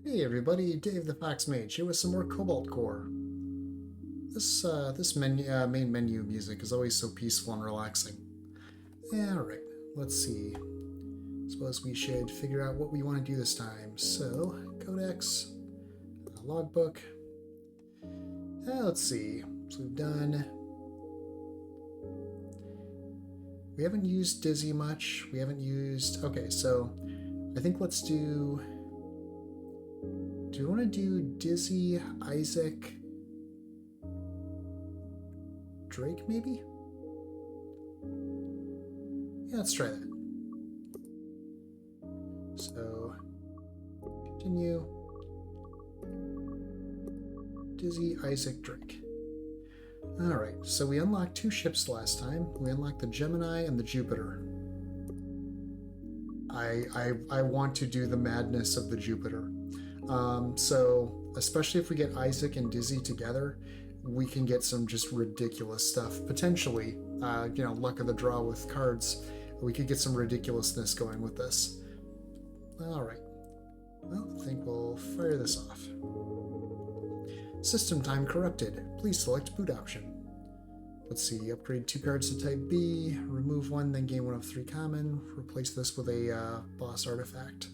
Hey everybody, DaveTheFoxMage here with some more Cobalt core. This main menu music is always so peaceful and relaxing. Alright, let's see. Suppose we should figure out what we want to do this time. So, Codex, logbook. Let's see. So we've done... We haven't used Dizzy much. We haven't used... Okay, so I think let's do... Do you want to do Dizzy, Isaac, Drake, maybe? Yeah, let's try that. So, continue. Dizzy, Isaac, Drake. Alright, so we unlocked 2 ships last time. We unlocked the Gemini and the Jupiter. I want to do the madness of the Jupiter. So, especially if we get Isaac and Dizzy together, we can get some just ridiculous stuff. Potentially, luck of the draw with cards, we could get some ridiculousness going with this. Alright. Well, I think we'll fire this off. System time corrupted. Please select boot option. Let's see, upgrade 2 cards to type B, remove 1, then gain 1 of 3 common, replace this with a boss artifact.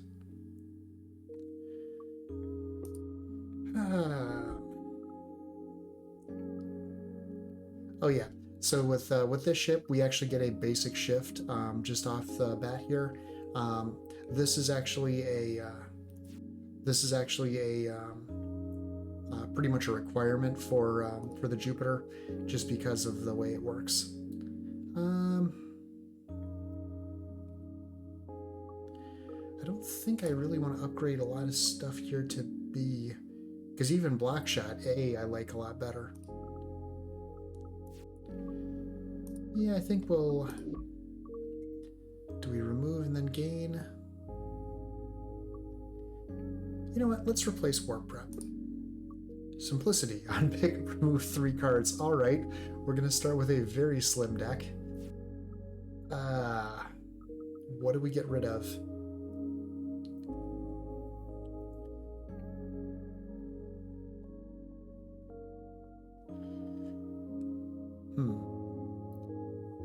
Oh yeah, so with this ship we actually get a basic shift just off the bat here. This is actually a pretty much a requirement for the Jupiter, just because of the way it works. I don't think I really want to upgrade a lot of stuff here to B, because even Blackshot A I like a lot better. Yeah, I think we'll... Do we remove and then gain? You know what? Let's replace Warp Prep. Simplicity. Unpick, remove 3 cards. Alright, we're going to start with a very slim deck. What do we get rid of?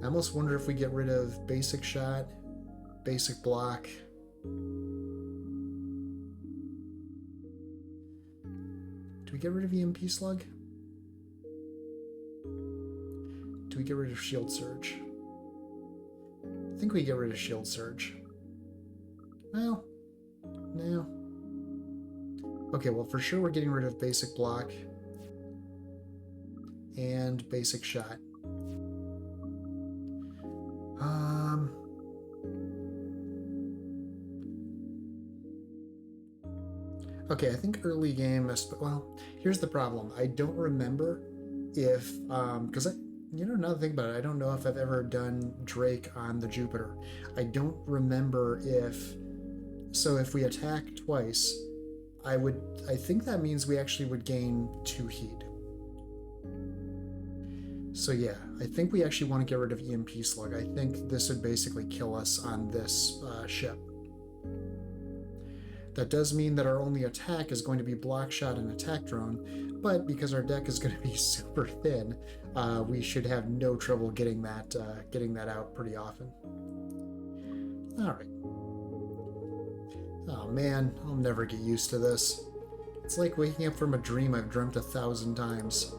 I almost wonder if we get rid of Basic Shot, Basic Block. Do we get rid of EMP Slug? Do we get rid of Shield Surge? I think we get rid of Shield Surge. Well, no. Okay, well for sure we're getting rid of Basic Block and Basic Shot. Okay, I think early game, well, here's the problem. I don't remember if, because now that I think about it, I don't know if I've ever done Drake on the Jupiter. I don't remember if we attack twice, I think that means we actually would gain 2 heat. So yeah, I think we actually want to get rid of EMP Slug. I think this would basically kill us on this ship. That does mean that our only attack is going to be Block Shot and Attack Drone, but because our deck is going to be super thin, we should have no trouble getting that out pretty often. Alright. Oh man, I'll never get used to this. It's like waking up from a dream I've dreamt 1,000 times.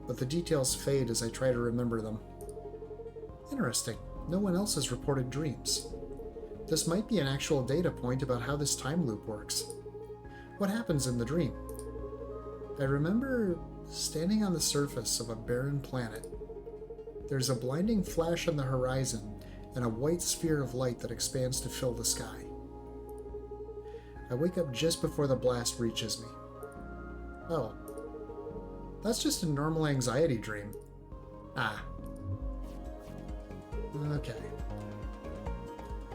But the details fade as I try to remember them. Interesting. No one else has reported dreams. This might be an actual data point about how this time loop works. What happens in the dream? I remember standing on the surface of a barren planet. There's a blinding flash on the horizon and a white sphere of light that expands to fill the sky. I wake up just before the blast reaches me. Oh. That's just a normal anxiety dream. Ah. Okay.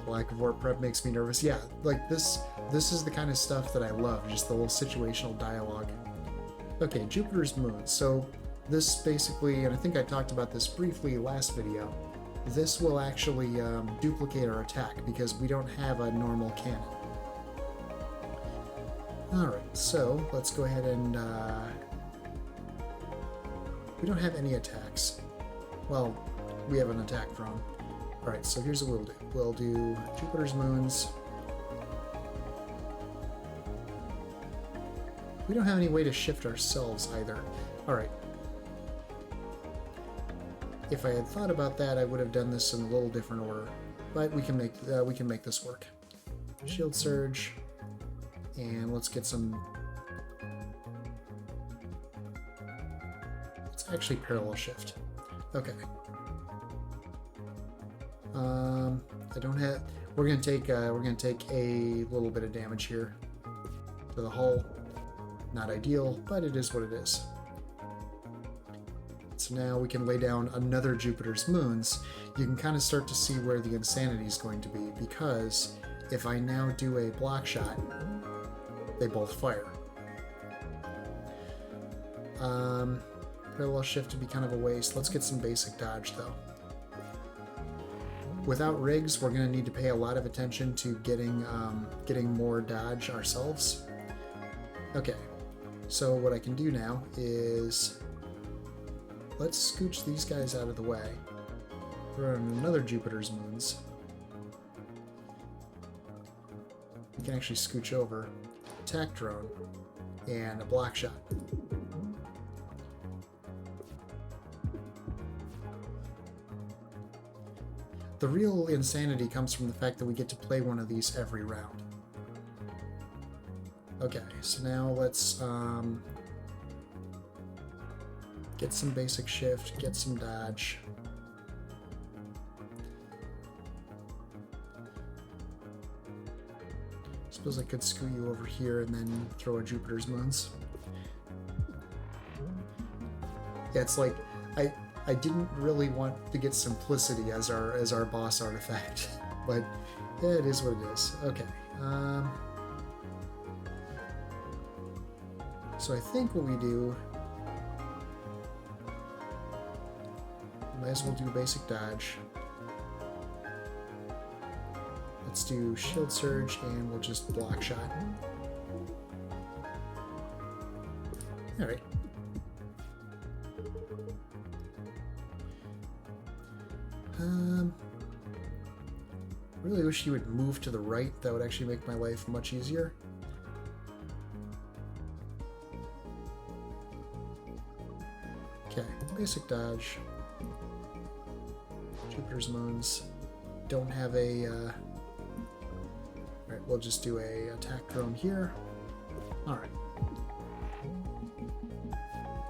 Lack of Warp Prep makes me nervous. Yeah, like this is the kind of stuff that I love, just the little situational dialogue. Okay, Jupiter's moon. So this basically, and I think I talked about this briefly last video, this will actually duplicate our attack because we don't have a normal cannon. Alright, so let's go ahead and... we don't have any attacks. Well, we have an attack drone. Alright, so here's what we'll do. We'll do Jupiter's moons. We don't have any way to shift ourselves either. Alright. If I had thought about that, I would have done this in a little different order. But we can make this work. Shield Surge. And let's get some... Let's actually parallel shift. Okay. I don't have... We're gonna take a little bit of damage here to the hull. Not ideal, but it is what it is. So now we can lay down another Jupiter's moons. You can kind of start to see where the insanity is going to be, because if I now do a block shot, they both fire. Parallel shift would be kind of a waste. Let's get some basic dodge, though. Without rigs, we're going to need to pay a lot of attention to getting more dodge ourselves. Okay, so what I can do now is... Let's scooch these guys out of the way. Throw in another Jupiter's moons. We can actually scooch over. Attack drone. And a block shot. The real insanity comes from the fact that we get to play one of these every round. Okay, so now let's get some basic shift, get some dodge. Suppose I could scoot you over here and then throw a Jupiter's moons. Yeah, it's like I didn't really want to get simplicity as our boss artifact, but yeah, it is what it is. Okay. So I think what we do, might as well do basic dodge. Let's do shield surge and we'll just block shot. Alright. Really wish you would move to the right. That would actually make my life much easier. Okay, basic dodge. Jupiter's moons. Don't have a... Alright, we'll just do a attack drone here. Alright.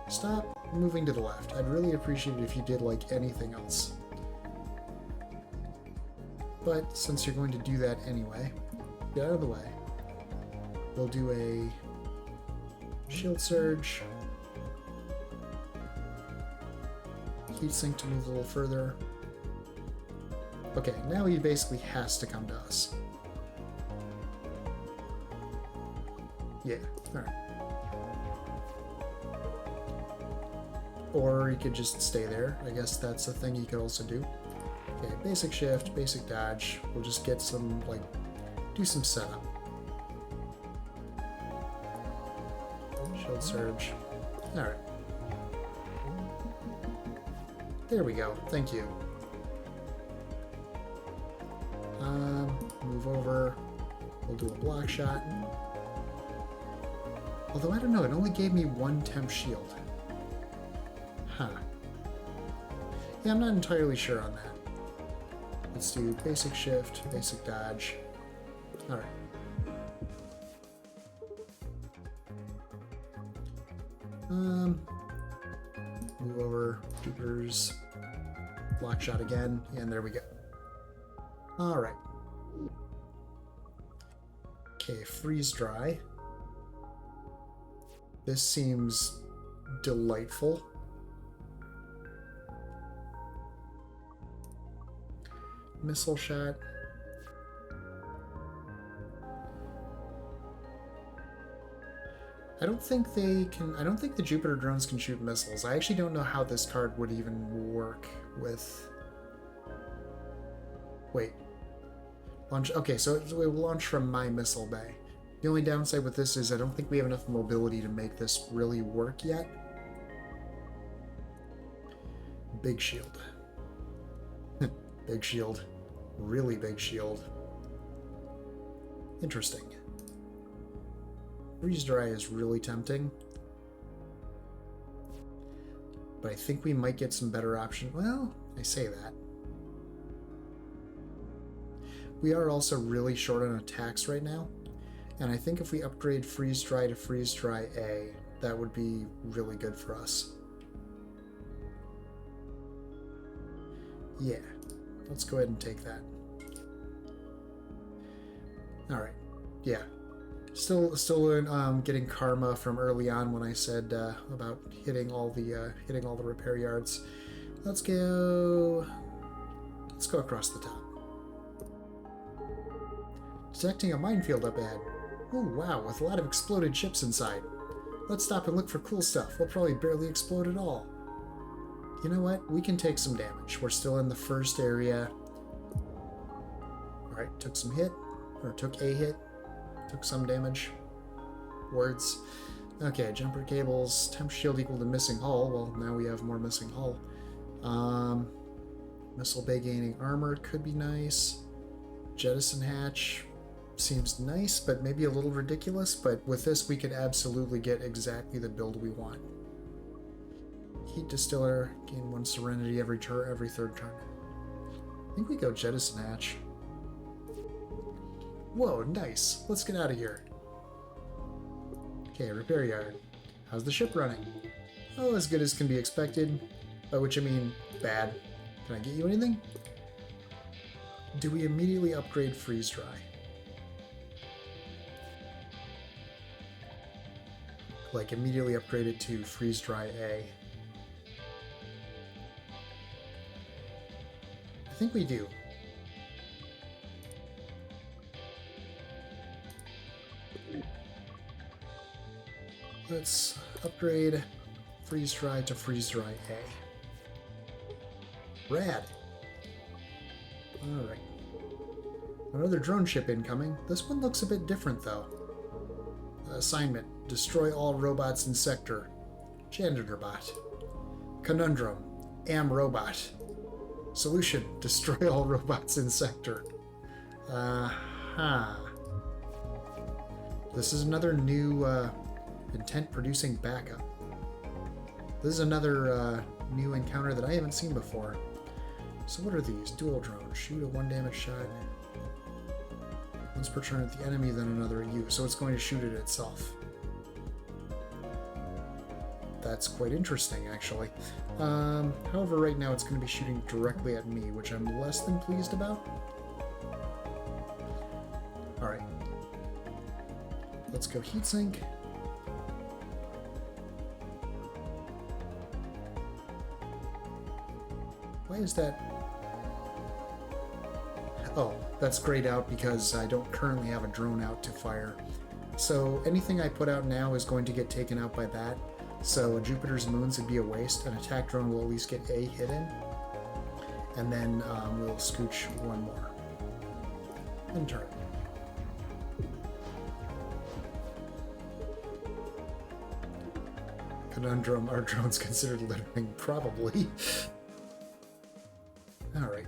Stop moving to the left. I'd really appreciate it if you did like anything else. But since you're going to do that anyway, get out of the way. We'll do a shield surge. Heat sink to move a little further. Okay, now he basically has to come to us. Yeah, alright. Or he could just stay there. I guess that's a thing he could also do. Okay, basic shift, basic dodge. We'll just get some, like, do some setup. Shield surge. Alright. There we go. Thank you. Move over. We'll do a block shot. Although, I don't know, it only gave me one temp shield. Huh. Yeah, I'm not entirely sure on that. Let's do basic shift, basic dodge. Alright. Move over Jupiter's block shot again, and there we go. Alright. Okay, freeze dry. This seems delightful. Missile shot. I don't think the Jupiter drones can shoot missiles. I actually don't know how this card would even work with... Wait. Launch... Okay, so it will launch from my missile bay. The only downside with this is I don't think we have enough mobility to make this really work yet. Big shield. Big shield. Really big shield. Interesting. Freeze dry is really tempting. But I think we might get some better options. Well, I say that. We are also really short on attacks right now. And I think if we upgrade freeze dry to freeze dry A, that would be really good for us. Yeah, let's go ahead and take that. All right, yeah. Still getting karma from early on when I said about hitting all the repair yards. Let's go across the top. Detecting a minefield up ahead. Oh wow, with a lot of exploded ships inside. Let's stop and look for cool stuff. We'll probably barely explode at all. You know what? We can take some damage. We're still in the first area. Alright, took some hit. Or took a hit. Took some damage. Words. Okay, jumper cables. Temp shield equal to missing hull. Well, now we have more missing hull. Missile bay gaining armor could be nice. Jettison hatch seems nice, but maybe a little ridiculous. But with this, we could absolutely get exactly the build we want. Heat distiller. Gain 1 serenity every third turn. I think we go jettison hatch. Whoa, nice. Let's get out of here. Okay, repair yard. How's the ship running? Oh, as good as can be expected. By which I mean bad. Can I get you anything? Do we immediately upgrade freeze dry? Like immediately upgrade it to freeze dry A. I think we do. Let's upgrade freeze dry to freeze dry A. Rad. Alright. Another drone ship incoming. This one looks a bit different though. Assignment. Destroy all robots in sector. Janitor bot. Conundrum. Am robot. Solution. Destroy all robots in sector. This is another new intent producing backup. This is another new encounter that I haven't seen before. So what are these? Dual drone. Shoot a 1 damage shot. Once per turn at the enemy, then another at you. So it's going to shoot at itself. That's quite interesting, actually. However, right now it's going to be shooting directly at me, which I'm less than pleased about. Alright. Let's go heatsink. Why is that? Oh, that's grayed out because I don't currently have a drone out to fire. So anything I put out now is going to get taken out by that. So Jupiter's moons would be a waste. An attack drone will at least get a hit in. And then we'll scooch one more. And turn. Conundrum, are drones considered littering? Probably. Alright.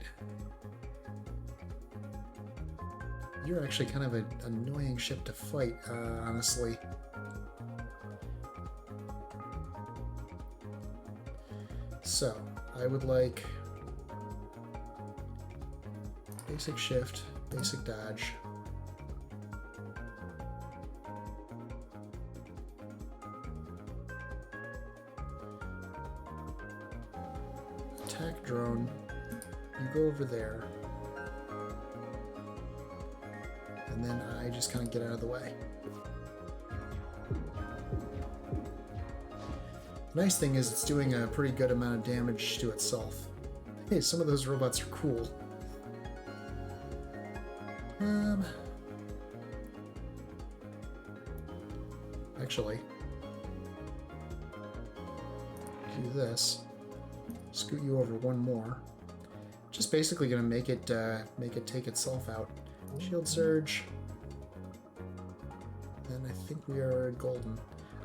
You're actually kind of an annoying ship to fight, honestly. So, I would like basic shift, basic dodge. Attack drone. You go over there. And then I just kind of get out of the way. The nice thing is it's doing a pretty good amount of damage to itself. Hey, some of those robots are cool. Actually, do this. Scoot you over one more. Just basically gonna make it take itself out. Shield surge. then I think we are golden.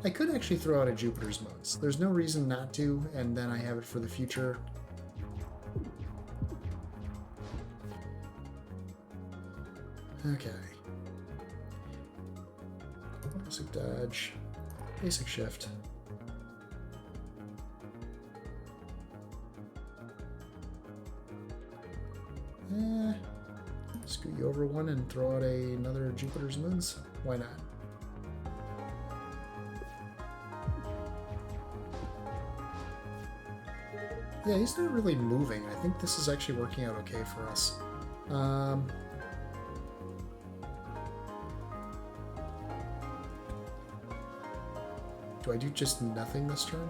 I could actually throw out a Jupiter's moons. There's no reason not to, and then I have it for the future. Okay. Basic dodge. Basic shift. Scoot you over one and throw out another Jupiter's moons. Why not? Yeah, he's not really moving. I think this is actually working out okay for us. Do I do just nothing this turn?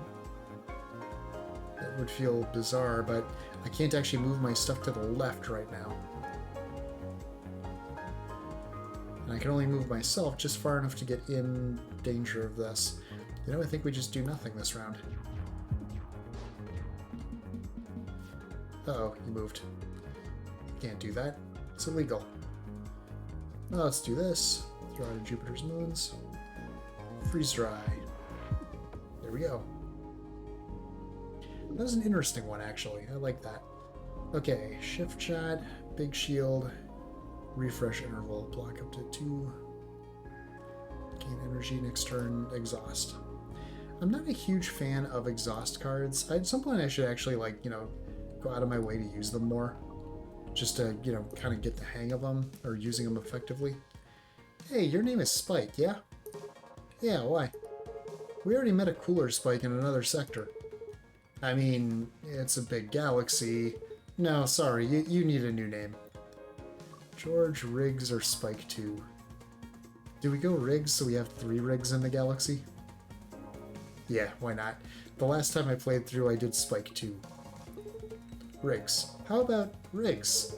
That would feel bizarre, but I can't actually move my stuff to the left right now. And I can only move myself just far enough to get in danger of this. You know, I think we just do nothing this round. Uh-oh, he moved. Can't do that. It's illegal. Well, let's do this. Throw out Jupiter's moons. Freeze dry. There we go. That was an interesting one, actually. I like that. Okay, shift shot, big shield, refresh interval, block up to 2. Gain energy next turn, exhaust. I'm not a huge fan of exhaust cards. At some point I should actually, like, you know, go out of my way to use them more. Just to, you know, kind of get the hang of them, or using them effectively. Hey, your name is Spike, yeah? Yeah, why? We already met a cooler Spike in another sector. I mean, it's a big galaxy. No, sorry, you need a new name. George, Riggs, or Spike 2? Do we go Riggs so we have 3 Riggs in the galaxy? Yeah, why not? The last time I played through, I did Spike 2. Riggs. How about Riggs?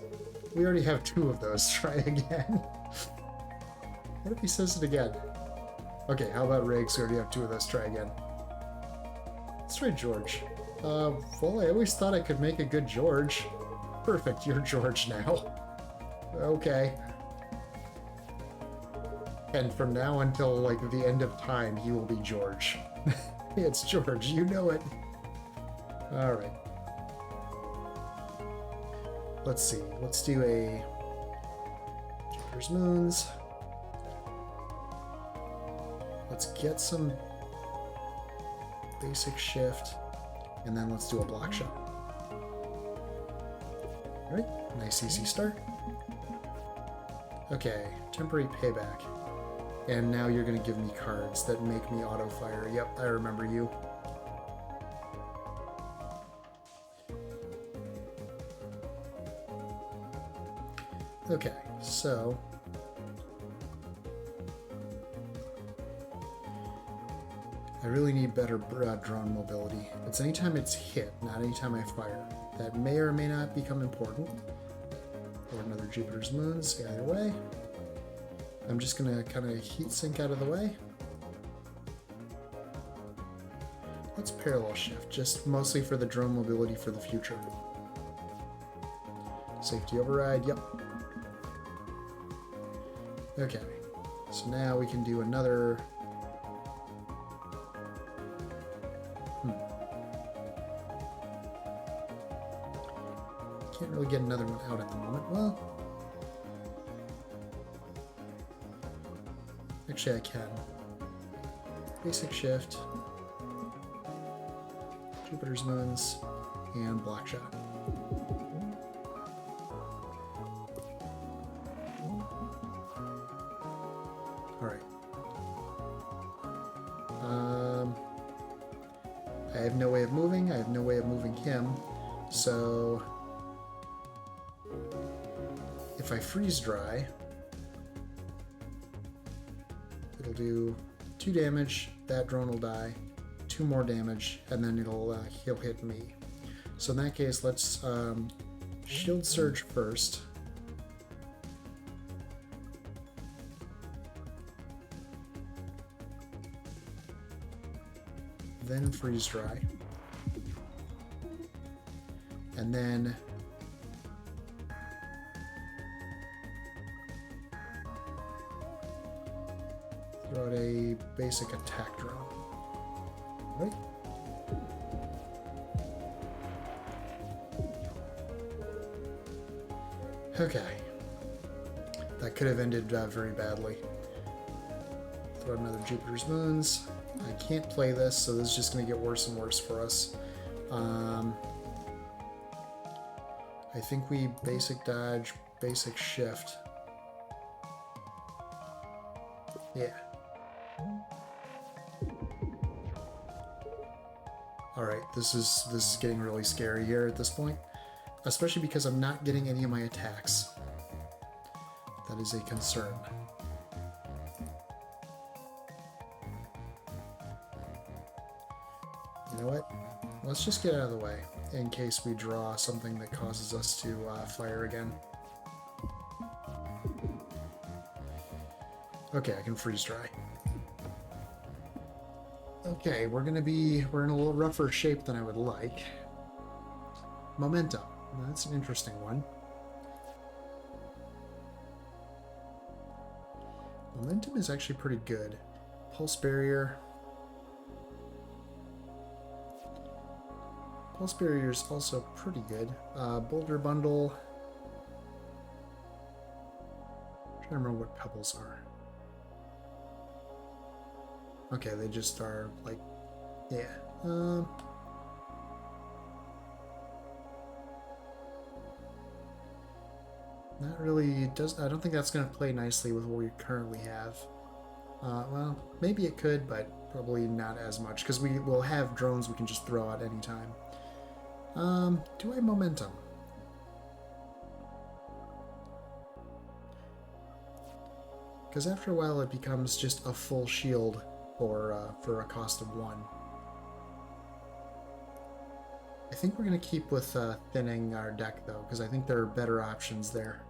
We already have 2 of those. Try again. What if he says it again? Okay, how about Riggs? We already have 2 of those. Try again. Let's try George. Well, I always thought I could make a good George. Perfect, you're George now. Okay. And from now until, like, the end of time, he will be George. It's George, you know it. Alright. Let's see, let's do a Jupiter's Moons. Let's get some basic shift, and then let's do a block shot. Alright, nice easy start. Okay, temporary payback. And now you're going to give me cards that make me auto-fire. Yep, I remember you. Okay, so... I really need better drone mobility. It's anytime it's hit, not anytime I fire. That may or may not become important. Or another Jupiter's Moons, either way. I'm just going to kind of heat sink out of the way. Let's parallel shift, just mostly for the drone mobility for the future. Safety override, yep. Okay, so now we can do another... Can't really get another one out at the moment. Well, actually I can. Basic shift, Jupiter's Moons, and block shot. Alright. I have no way of moving, I have no way of moving him, so if I freeze dry, it'll do 2 damage, that drone will die, 2 more damage, and then he'll hit me. So in that case, let's shield surge first. Then freeze dry. And then Throw out a basic attack drone. Right? Okay. That could have ended very badly. Throw out another Jupiter's Moons. I can't play this, so this is just going to get worse and worse for us. I think we basic dodge, basic shift. Yeah. Alright, this is getting really scary here at this point. Especially because I'm not getting any of my attacks. That is a concern. You know what? Let's just get out of the way in case we draw something that causes us to fire again. Okay, I can freeze dry. Okay, we're in a little rougher shape than I would like. Momentum. That's an interesting one. Momentum is actually pretty good. Pulse barrier. Pulse barrier is also pretty good. Boulder bundle. I'm trying to remember what pebbles are. Okay, they just are like, yeah. Not really. It does. I don't think that's going to play nicely with what we currently have. Well, maybe it could, but probably not as much because we will have drones we can just throw out anytime. Do I momentum? Because after a while it becomes just a full shield for a cost of 1. I think we're going to keep with thinning our deck though, because I think there are better options there.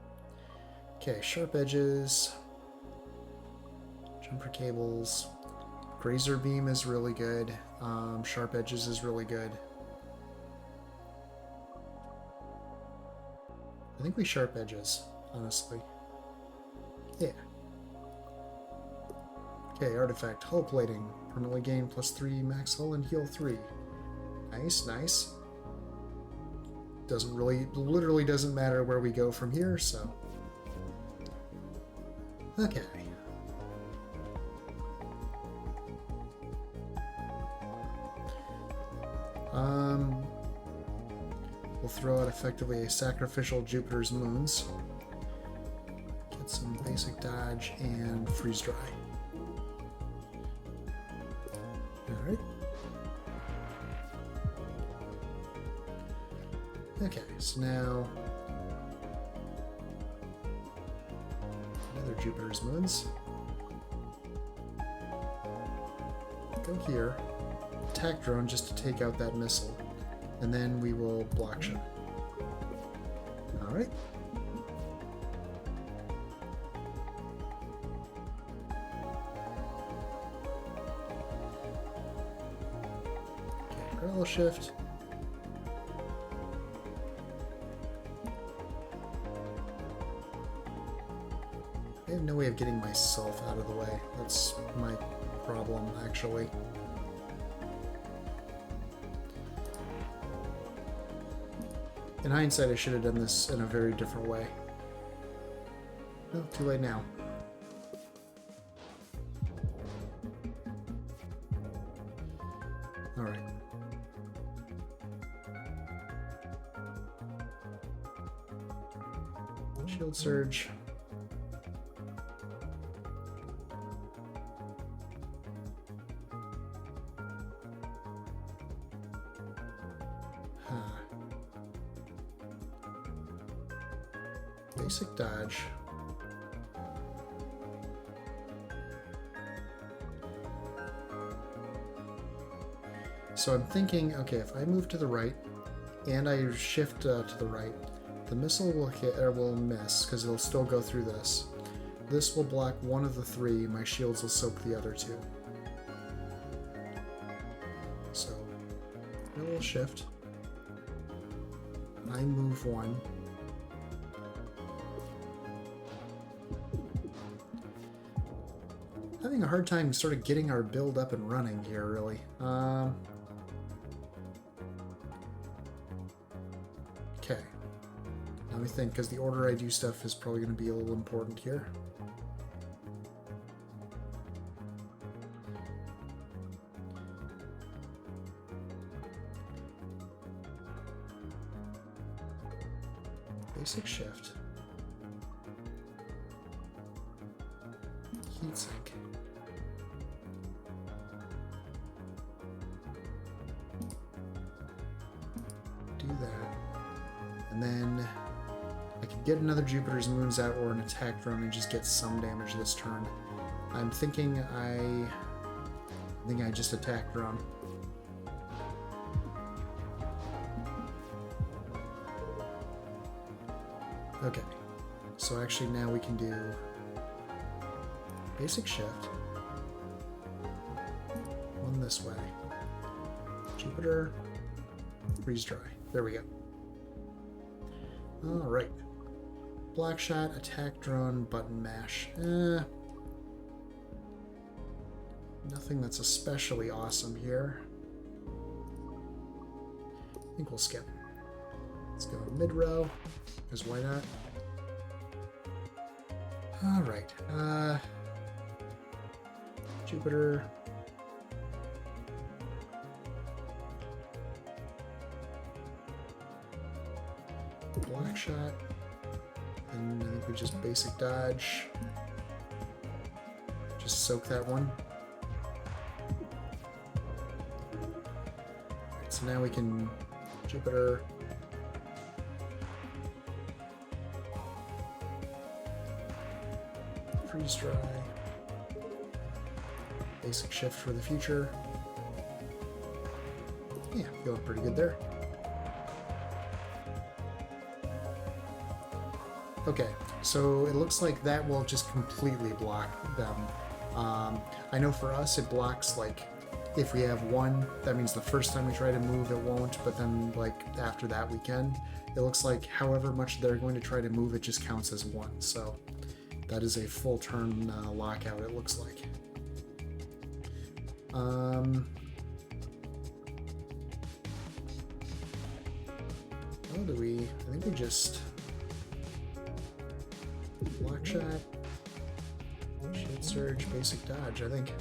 Okay, sharp edges, jumper cables, grazer beam is really good, sharp edges is really good. I think we sharp edges, honestly. Yeah. Okay, artifact, hull plating. Permanently gain +3 max hull and heal 3. Nice, nice. Doesn't really, literally doesn't matter where we go from here, so. Okay. We'll throw out effectively a sacrificial Jupiter's Moons. Get some basic dodge and freeze dry. Alright. Okay, so now another Jupiter's Moons. Go here, attack drone just to take out that missile, and then we will block shot. Alright. Okay, parallel shift. I have no way of getting myself out of the way. That's my problem, actually. In hindsight, I should have done this in a very different way. Well, too late now. Alright. Shield surge. Basic dodge. So I'm thinking, okay, if I move to the right and I shift to the right, the missile will hit or will miss because it'll still go through this. This will block one of the 3. My shields will soak the other 2. So a little shift. I move 1. I having a hard time sort of getting our build up and running here, really. Okay. Let me think, because the order I do stuff is probably going to be a little important here. Basic shift. Heatsink. Do that. And then I can get another Jupiter's moons out or an attack drone and just get some damage this turn. I'm thinking I just attack drone. Okay, so actually now we can do basic shift. One this way. Jupiter, freeze dry. There we go. Alright. Black shot, attack drone, button mash. Nothing that's especially awesome here. I think we'll skip. Let's go mid row, because why not? Alright. Jupiter. Black shot. And I think we just basic dodge. Just soak that one. Alright, so now we can Jupiter. Freeze dry. Basic shift for the future. Yeah, feeling pretty good there. Okay, so it looks like that will just completely block them. I know for us it blocks, like, if we have one, that means the first time we try to move it won't, but then, like, after that we can. It looks like however much they're going to try to move, it just counts as one, so that is a full turn lockout, it looks like. How do we... I think we just... Block shot, shield surge, basic dodge, I think.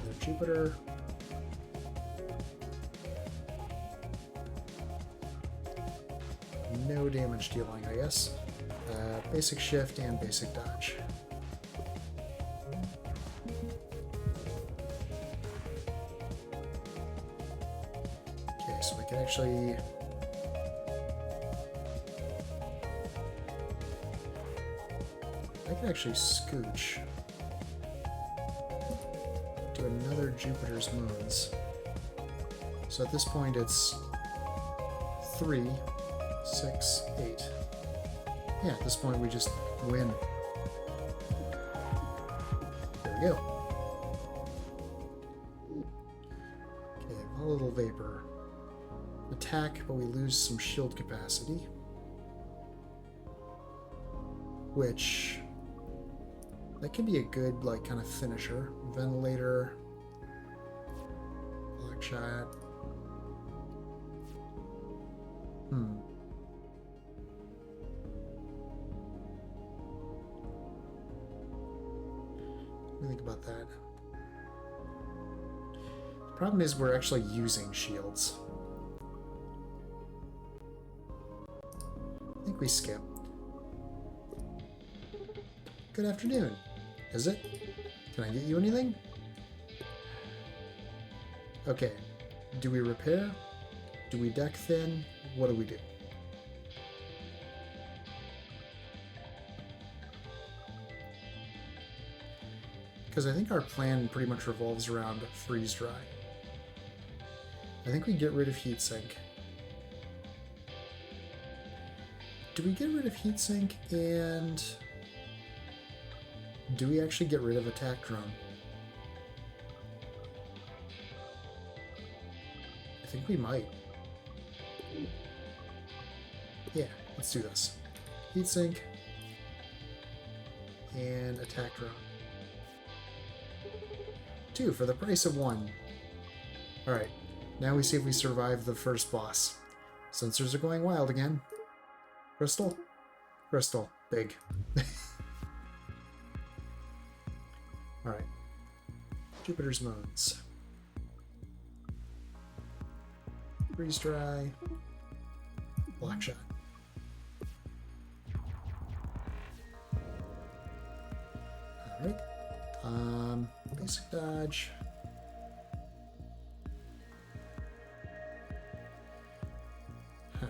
Another Jupiter. No damage dealing, I guess. Basic shift and basic dodge. Okay, so I can actually... scooch. Do another Jupiter's moons. So at this point it's 3, 6, 8. Yeah, at this point we just win. There we go. Okay, volatile vapor. Attack, but we lose some shield capacity. Which... that could be a good, like, kind of finisher. Ventilator. Black shot. What do you think about that? The problem is we're actually using shields. I think we skip. Good afternoon. Is it? Can I get you anything? Okay. Do we repair? Do we deck thin? What do we do? Because I think our plan pretty much revolves around freeze dry. I think we get rid of heatsink. Do we get rid of heatsink and... do we actually get rid of attack drone? I think we might. Yeah, let's do this. heatsink. And attack drone. 2 for the price of 1. Alright, now we see if we survive the first boss. Sensors are going wild again. Crystal? Crystal. Big. Alright. Jupiter's moons. Freeze dry. Black shot. Alright. Basic dodge. Huh.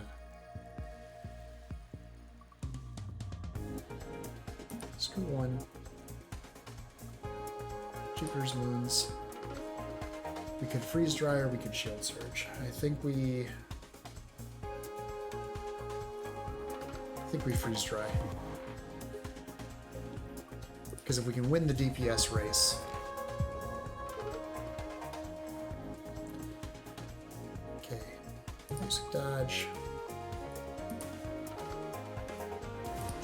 Scoot 1. Jupiter's moons. We could freeze dry or we could shield surge. I think we freeze dry. Because if we can win the DPS race. Okay. Basic dodge.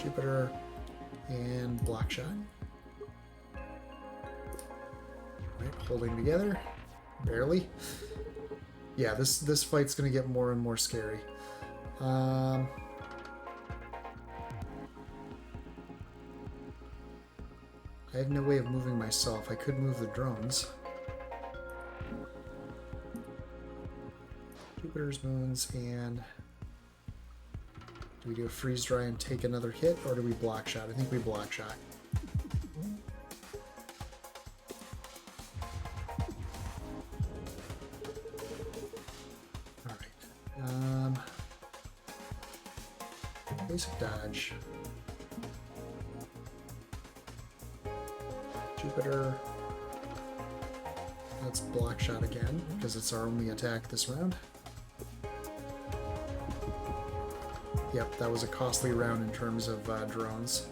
Jupiter and block shot. Right, holding together. Barely. Yeah, this fight's gonna get more and more scary. I have no way of moving myself. I could move the drones. Jupiter's moons, and do we do a freeze dry and take another hit, or do we block shot? I think we block shot. Alright. Basic dodge. Jupiter. That's block shot again, because it's our only attack this round. Yep, that was a costly round in terms of drones.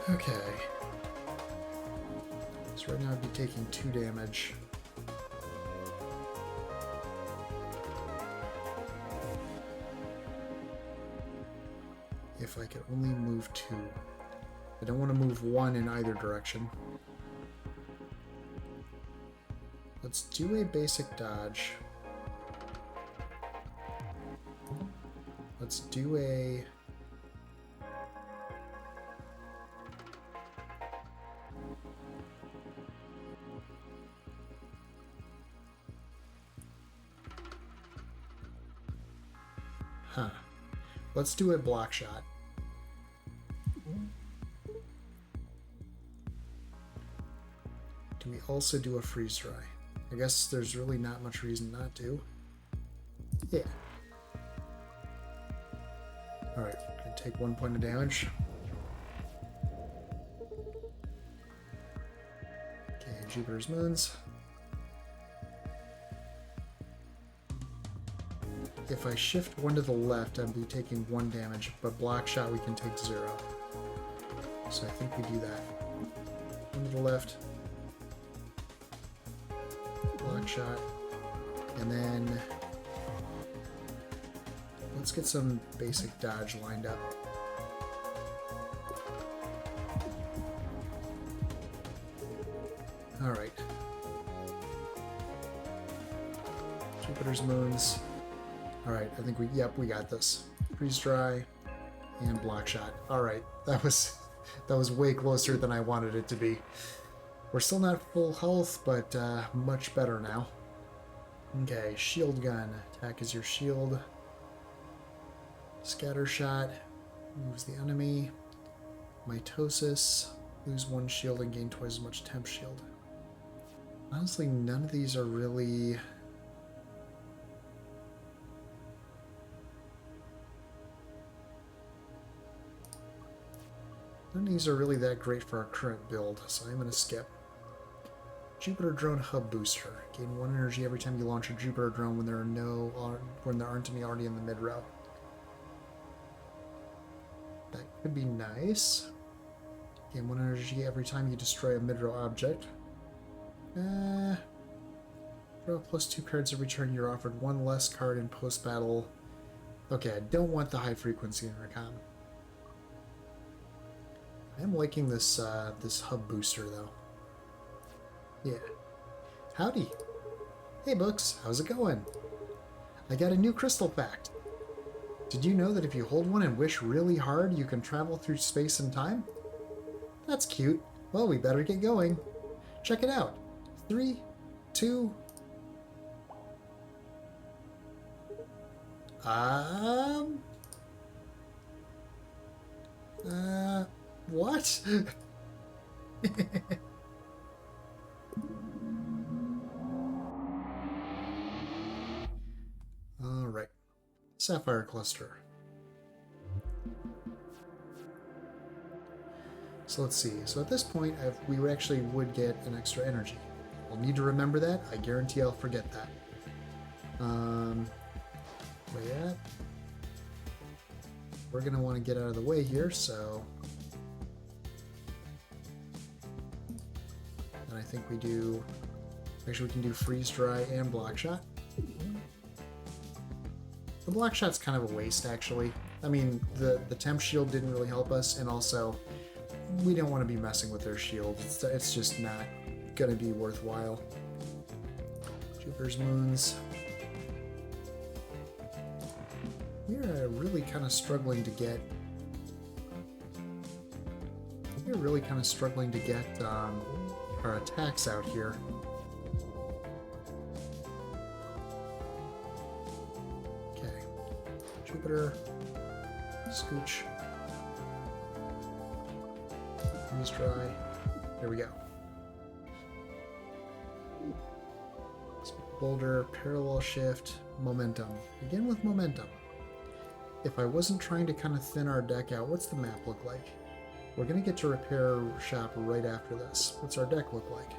Okay. So right now I'd be taking 2 damage. If I could only move 2. I don't want to move 1 in either direction. Let's do a basic dodge. Let's do a... Huh. Let's do a block shot. Do we also do a freeze dry? I guess there's really not much reason not to. Yeah. Alright, gonna take 1 point of damage. Okay, Jupiter's moons. If I shift 1 to the left, I'd be taking 1 damage, but block shot we can take 0. So I think we do that. 1 to the left. Block shot. And then let's get some basic dodge lined up. Alright. Jupiter's moons. Alright, I think we got this. Freeze dry and block shot. Alright, that was way closer than I wanted it to be. We're still not full health, but much better now. Okay, shield gun. Attack is your shield. Scatter shot. Moves the enemy. Mitosis. Lose 1 shield and gain twice as much temp shield. Honestly, none of these are really... None of these are really that great for our current build, so I'm going to skip. Jupiter Drone Hub Booster. Gain 1 energy every time you launch a Jupiter drone when there aren't any already in the mid-row. That could be nice. Gain 1 energy every time you destroy a mid-row object. Draw +2 cards every turn. You're offered 1 less card in post-battle Okay, I don't want the high frequency intercom. I am liking this this hub booster though. Yeah. Howdy. Hey Books, how's it going? I got a new crystal fact. Did you know that if you hold one and wish really hard, you can travel through space and time? That's cute. Well, we better get going. Check it out. 3, 2... What? All right. Sapphire cluster. So let's see. So at this point, we actually would get an extra energy. We'll need to remember that. I guarantee I'll forget that. Where at? We're going to want to get out of the way here, so... And I think we do... Actually, we can do freeze dry and block shot. The block shot's kind of a waste, actually. I mean, the temp shield didn't really help us, and also, we don't want to be messing with their shield. It's just not going to be worthwhile. Jupiter's moons. We're really kind of struggling to get... We're really kind of struggling to get our attacks out here. Okay. Jupiter. Scooch. Freeze dry. There we go. Boulder, parallel shift, momentum. Begin with momentum. If I wasn't trying to kind of thin our deck out, what's the map look like? We're going to get to repair shop right after this. What's our deck look like?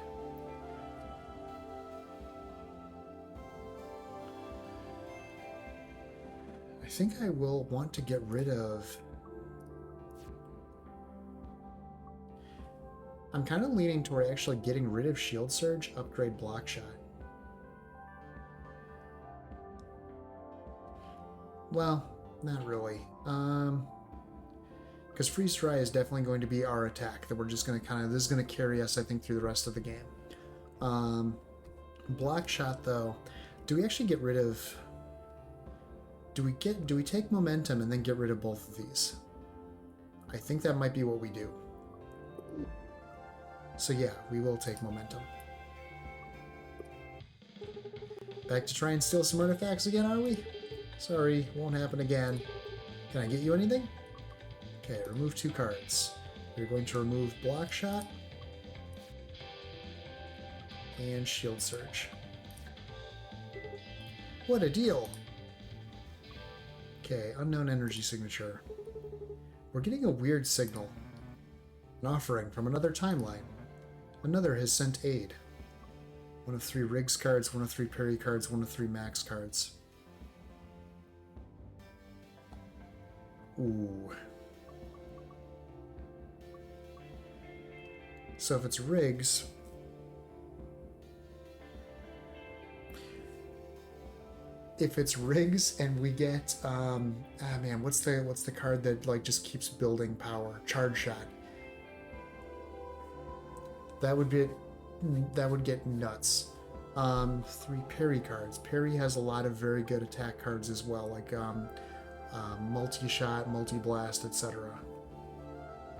I think I will want to get rid of... I'm kind of leaning toward actually getting rid of Shield Surge, upgrade Block Shot. Well, not really. Because Freeze Dry is definitely going to be our attack that we're just going to kind of... This is going to carry us, I think, through the rest of the game. Block Shot, though, do we actually get rid of... Do we take momentum and then get rid of both of these? I think that might be what we do. So yeah, we will take momentum. Back to try and steal some artifacts again, are we? Sorry, won't happen again. Can I get you anything? Okay, remove 2 cards. We're going to remove Block Shot and Shield Surge. What a deal! Okay, unknown energy signature. We're getting a weird signal. An offering from another timeline. Another has sent aid. 1 of 3 Riggs cards, 1 of 3 Peri cards, 1 of 3 Max cards. Ooh. So if it's Riggs... If it's Riggs and we get... man, what's the card that like just keeps building power? Charge Shot. That would get nuts. 3 Peri cards. Peri has a lot of very good attack cards as well, like multi-shot, multi-blast, etc.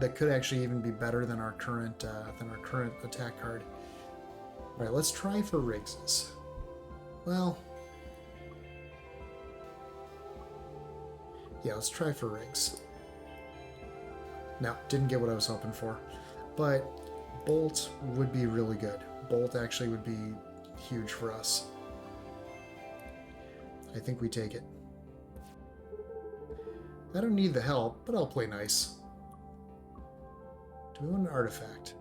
That could actually even be better than our current attack card. All right, let's try for Riggses. Well, yeah, let's try for Riggs. No, didn't get what I was hoping for, but Bolt would be really good. Bolt actually would be huge for us. I think we take it. I don't need the help, but I'll play nice. Do we want an artifact?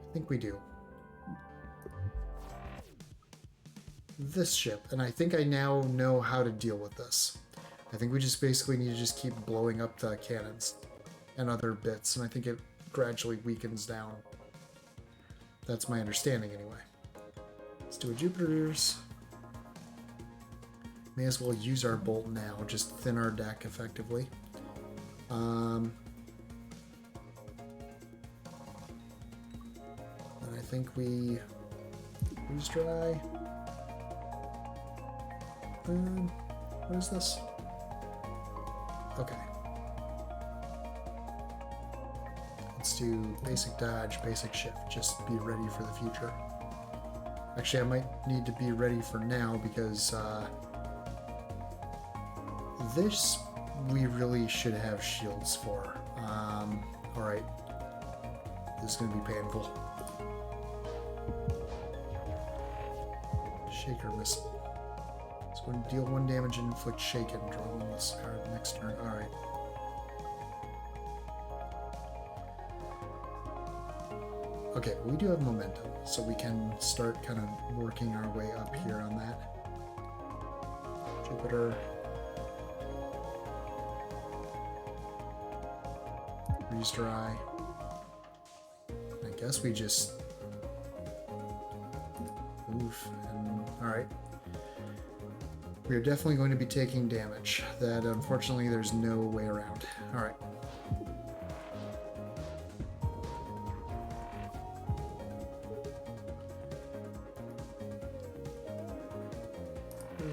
I think we do. This ship, and I think I now know how to deal with this. I think we just basically need to just keep blowing up the cannons and other bits, and I think it gradually weakens down. That's my understanding anyway. Let's do a Jupiter's. May as well use our bolt now, just thin our deck effectively. And I think we freeze dry. What is this? Okay. Let's do basic dodge, basic shift. Just be ready for the future. Actually, I might need to be ready for now because this we really should have shields for. Alright. This is going to be painful. Shaker missile. It's going to deal 1 damage and inflict shaken. Draw 1 this card next turn. Alright. Okay, we do have momentum, so we can start kind of working our way up here on that. Jupiter. Freeze dry. I guess we just move and alright. We are definitely going to be taking damage. That unfortunately there's no way around. Alright.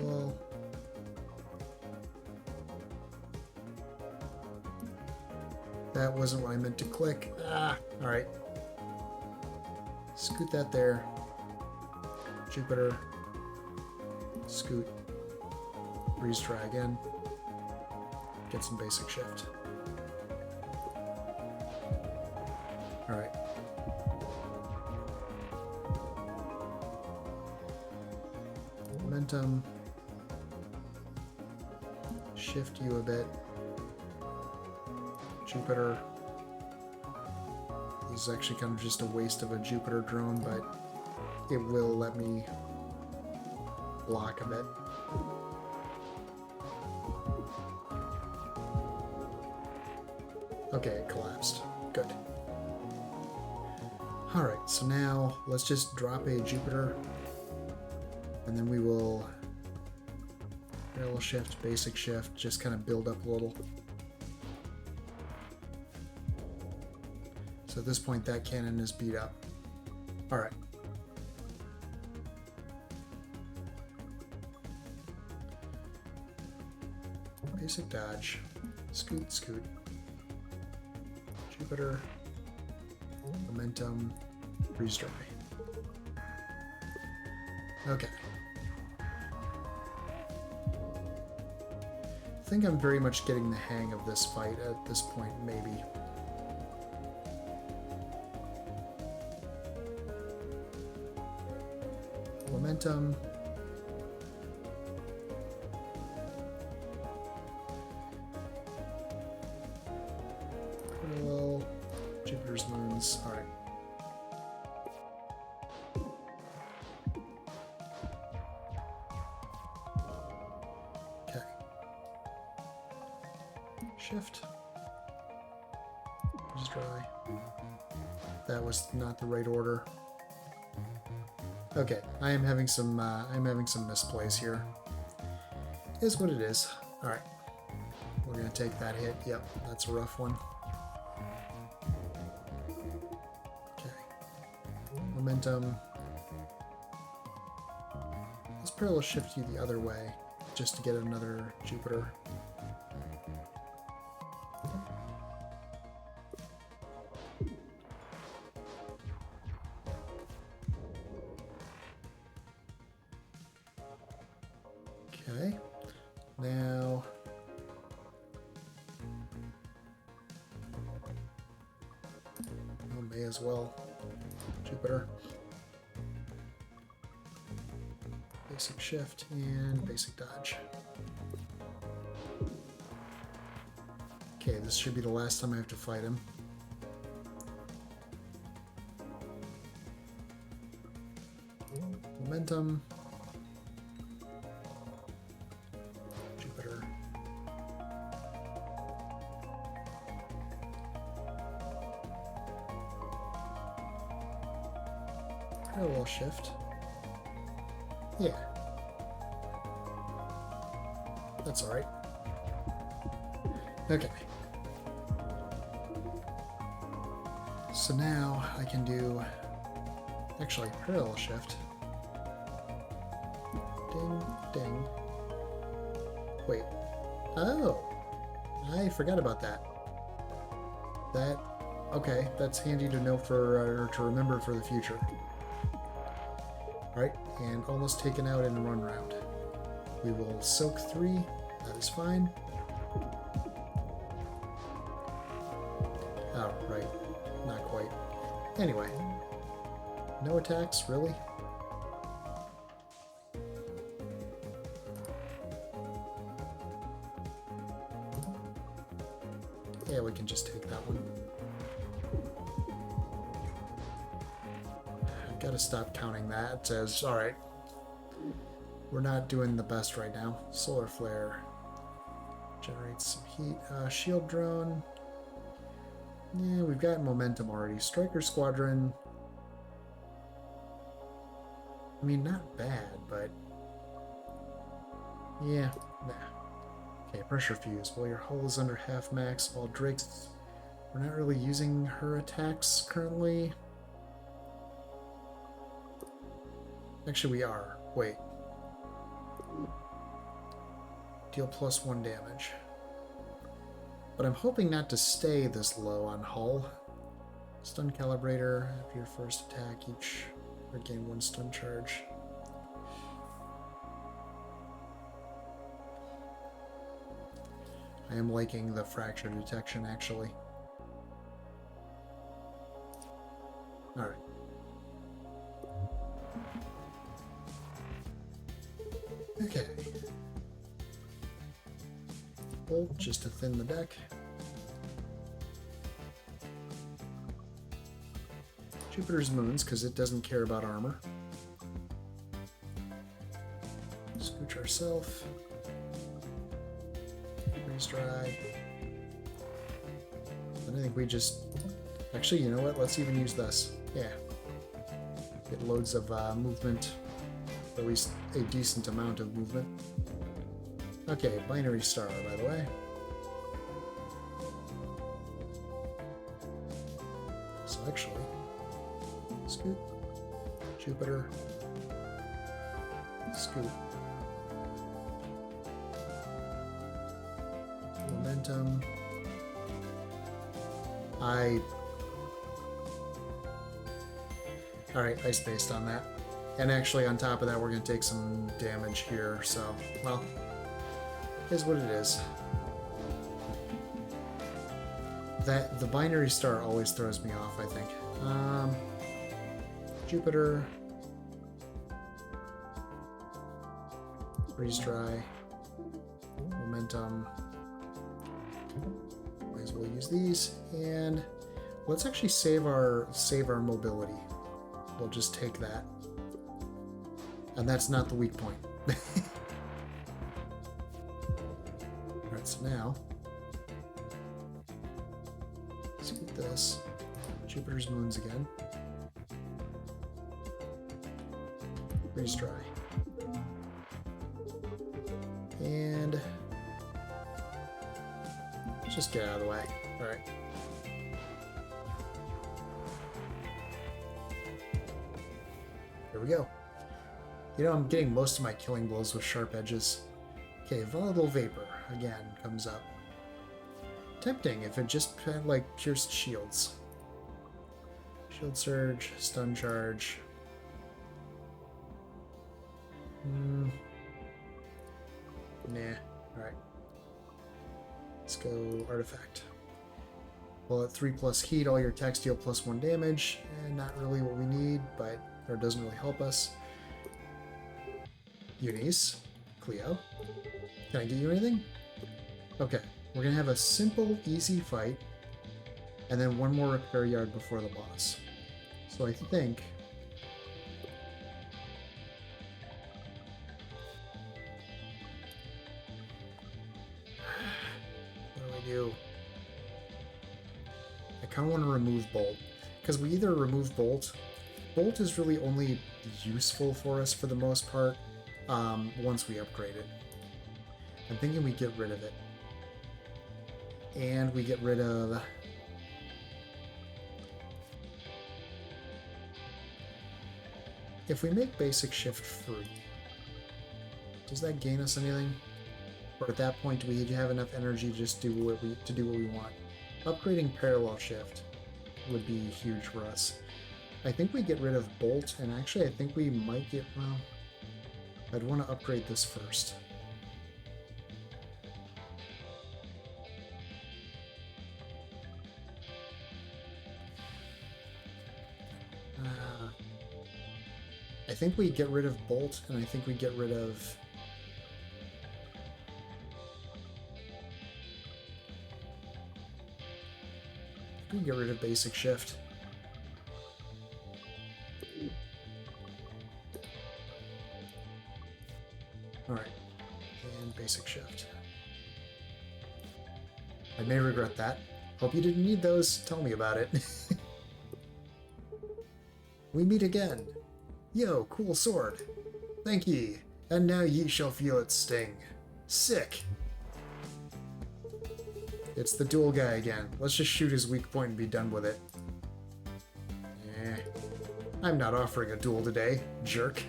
Well, that wasn't what I meant to click. Alright. Scoot that there. Jupiter. Scoot. Freeze dry again. Get some basic shift. Alright. Momentum. Shift you a bit. Jupiter. This is actually kind of just a waste of a Jupiter drone, but it will let me block a bit. Okay, it collapsed. Good. Alright, so now let's just drop a Jupiter, and then we will parallel shift, basic shift, just kind of build up a little. So at this point, that cannon is beat up. Alright. Basic dodge. Scoot, scoot. Jupiter. Momentum. Freeze dry. Okay. I think I'm very much getting the hang of this fight at this point, maybe. Momentum. Parallel. Jupiter's moons. Alright. Okay. Shift. Freeze dry. That was not the right order. Okay, I am having some misplays here. Is what it is. All right, we're gonna take that hit. Yep, that's a rough one. Okay, momentum. Let's parallel shift you the other way, just to get another Jupiter. Okay, now may as well Jupiter, basic shift and basic dodge. Okay, this should be the last time I have to fight him. Momentum. Parallel shift. Yeah. That's alright. Okay. So now I can do, actually, parallel shift. Ding, ding. Wait. Oh! I forgot about that. Okay, that's handy to know for, or to remember for the future. Alright, and almost taken out in a run round. We will soak 3, that is fine. Oh, right. Not quite. Anyway. No attacks, really? Yeah, we can just take that one. I've got to stop counting that as, alright. We're not doing the best right now. Solar flare. Generates some heat. Shield drone. Yeah, we've got momentum already. Striker squadron. I mean, not bad, but... yeah, nah. Okay, pressure fuse. While your hull is under half max, while Drake's... we're not really using her attacks currently. Actually, we are. Wait. Deal +1 damage. But I'm hoping not to stay this low on hull. Stun calibrator. After your first attack, each regain 1 stun charge. I am liking the fracture detection, actually. Alright. Okay. Bolt just to thin the deck. Jupiter's moons, because it doesn't care about armor. Scooch ourselves. Freeze dry. And I think we just... actually, you know what? Let's even use this. Yeah. Get loads of movement. At least a decent amount of movement. Okay, binary star, by the way. So actually, scoot, Jupiter, scoot, momentum. Alright, I spaced on that. And actually, on top of that, we're going to take some damage here, so, well, is what it is. The binary star always throws me off, I think. Jupiter. Freeze dry. Momentum. Might as well use these. And let's actually save our mobility. We'll just take that. And that's not the weak point. Alright, so now let's get this. Jupiter's moons again. Freeze dry. And let's just get out of the way. Alright. Here we go. You know, I'm getting most of my killing blows with sharp edges. Okay, volatile vapor, again, comes up. Tempting if it just had, like, pierced shields. Shield surge, stun charge. Nah, alright. Let's go artifact. Well, at 3+ heat, all your attacks deal +1 damage. Not really what we need, but it doesn't really help us. Eunice, Cleo, can I get you anything? Okay, we're gonna have a simple, easy fight, and then one more repair yard before the boss. So I think... what do? I kind of want to remove Bolt, because we either remove Bolt. Bolt is really only useful for us for the most part. Once we upgrade it. I'm thinking we get rid of it. And we get rid of... If we make basic shift free, does that gain us anything? Or at that point, do we have enough energy to just do what we want? Upgrading parallel shift would be huge for us. I think we get rid of bolt, and actually I think we might get, well, I'd want to upgrade this first. I think we get rid of bolt, and I think we get rid of... We get rid of basic shift. Alright, and basic shift. I may regret that. Hope you didn't need those. Tell me about it. We meet again. Yo, cool sword. Thank ye. And now ye shall feel its sting. Sick. It's the duel guy again. Let's just shoot his weak point and be done with it. I'm not offering a duel today, jerk.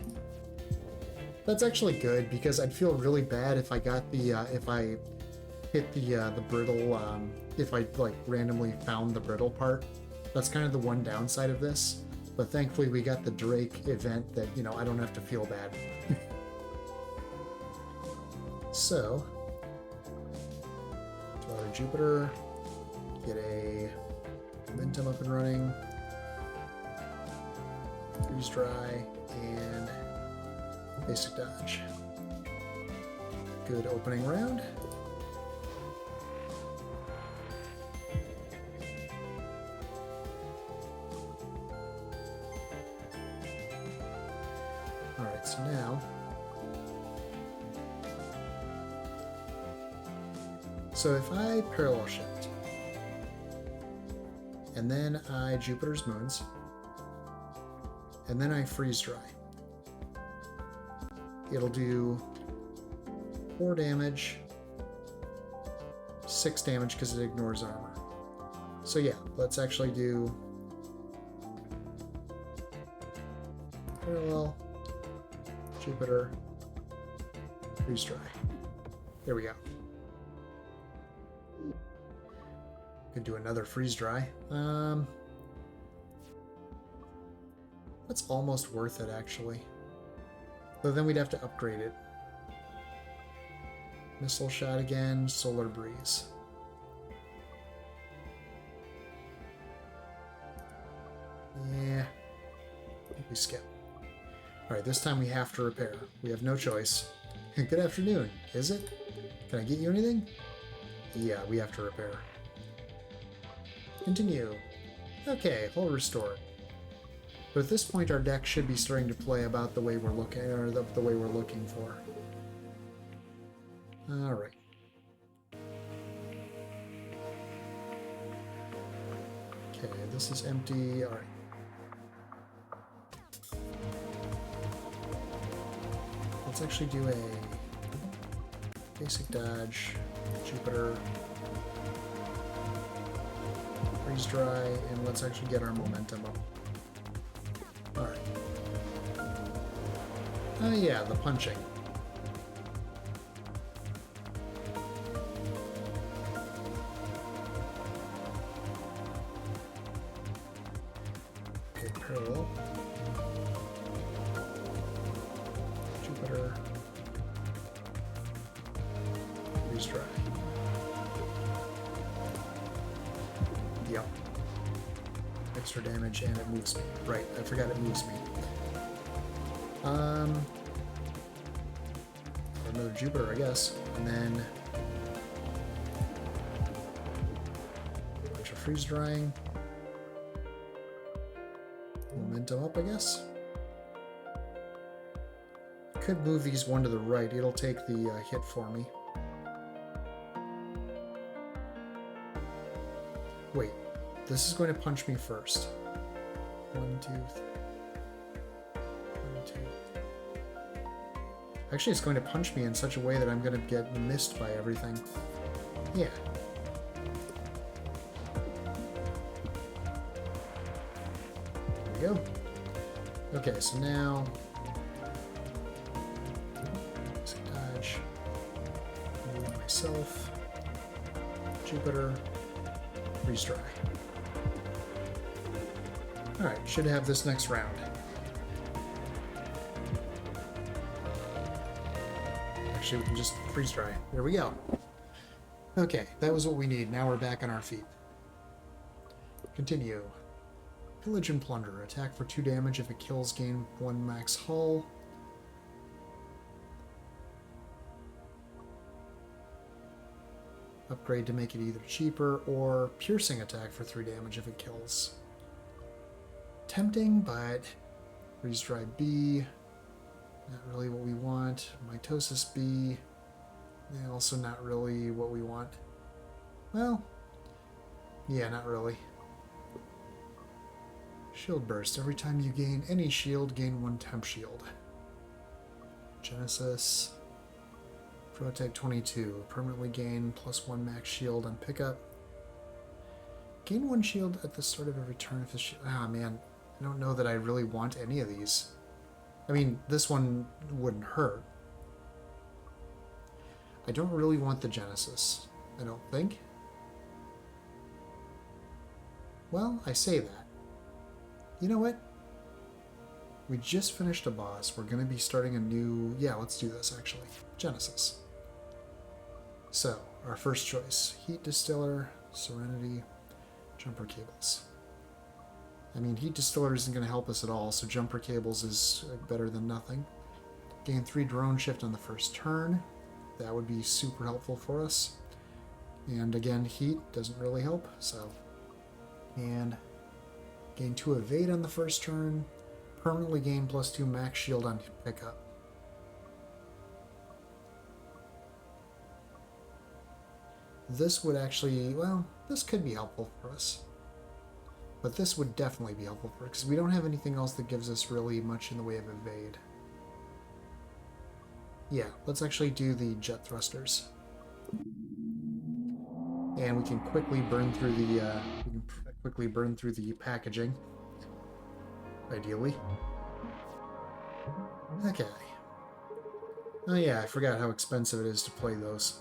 That's actually good, because I'd feel really bad if I got the, if I hit the brittle, if I, like, randomly found the brittle part. That's kind of the one downside of this. But thankfully we got the Drake event that, you know, I don't have to feel bad. So, to Jupiter, get a momentum up and running, freeze dry, and basic dodge. Good opening round. Alright, so now... So if I parallel shift, and then I Jupiter's moons, and then I freeze dry, it'll do 4 damage, 6 damage because it ignores armor. So yeah, let's actually do parallel, Jupiter, freeze dry. There we go. Could do another freeze dry. That's almost worth it, actually. But then we'd have to upgrade it. Missile shot again, solar breeze. Yeah, I think we skip. Alright, this time we have to repair. We have no choice. Good afternoon, is it? Can I get you anything? Yeah, we have to repair. Continue. Okay, hull restored. But at this point, our deck should be starting to play about the way we're looking, or the way we're looking for. All right. Okay, this is empty. All right. Let's actually do a basic dodge, Jupiter. Freeze dry, and let's actually get our momentum up. Alright. Oh yeah, the punching. Okay, parallel. Jupiter. Freeze dry. Yep. Extra damage, and it moves me. Right, I forgot it moves me. Another Jupiter, I guess. And then... a bunch of freeze drying. Momentum up, I guess. Could move these one to the right. It'll take the hit for me. Wait, this is going to punch me first. 1, 2, 3. 1, 2. Actually, it's going to punch me in such a way that I'm going to get missed by everything. Yeah. There we go. Okay, so now... dodge. Move myself. Jupiter. Freeze dry. Alright, should have this next round. Actually, we can just freeze dry. There we go. Okay, that was what we need. Now we're back on our feet. Continue. Pillage and Plunder. Attack for 2 damage if it kills, gain 1 max hull. Upgrade to make it either cheaper or piercing attack for 3 damage if it kills. Tempting, but freeze dry B. Not really what we want. Mitosis B. Yeah, also not really what we want. Well, yeah, not really. Shield Burst. Every time you gain any shield, gain 1 temp shield. Genesis. Protect 22. Permanently gain +1 max shield on pickup. Gain 1 shield at the start of every turn if the shield... Ah, man. I don't know that I really want any of these. I mean, this one wouldn't hurt. I don't really want the Genesis. I don't think. Well, I say that. You know what? We just finished a boss. We're going to be starting a new... Yeah, let's do this, actually. Genesis. So, our first choice. Heat Distiller, Serenity, Jumper Cables. I mean, Heat Distiller isn't going to help us at all, so Jumper Cables is better than nothing. Gain 3 drone shift on the first turn. That would be super helpful for us. And again, Heat doesn't really help, so... And gain 2 evade on the first turn. Permanently gain +2 max shield on pickup. This would actually, well, this could be helpful for us. But this would definitely be helpful for us, because we don't have anything else that gives us really much in the way of evade. Yeah, let's actually do the jet thrusters. And we can quickly burn through the packaging. Ideally. Okay. Oh yeah, I forgot how expensive it is to play those.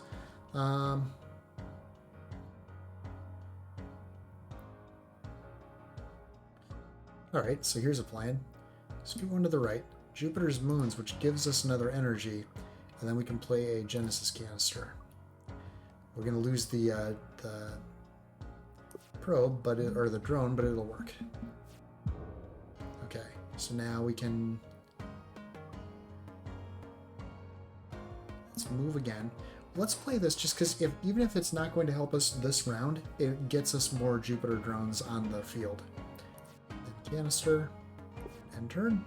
Alright, so here's a plan. Scoot one to the right. Jupiter's moons, which gives us another energy, and then we can play a Genesis canister. We're going to lose the probe, or the drone, but it'll work. Okay, so now we can... Let's move again. Let's play this just because even if it's not going to help us this round, it gets us more Jupiter drones on the field. Then canister, end turn.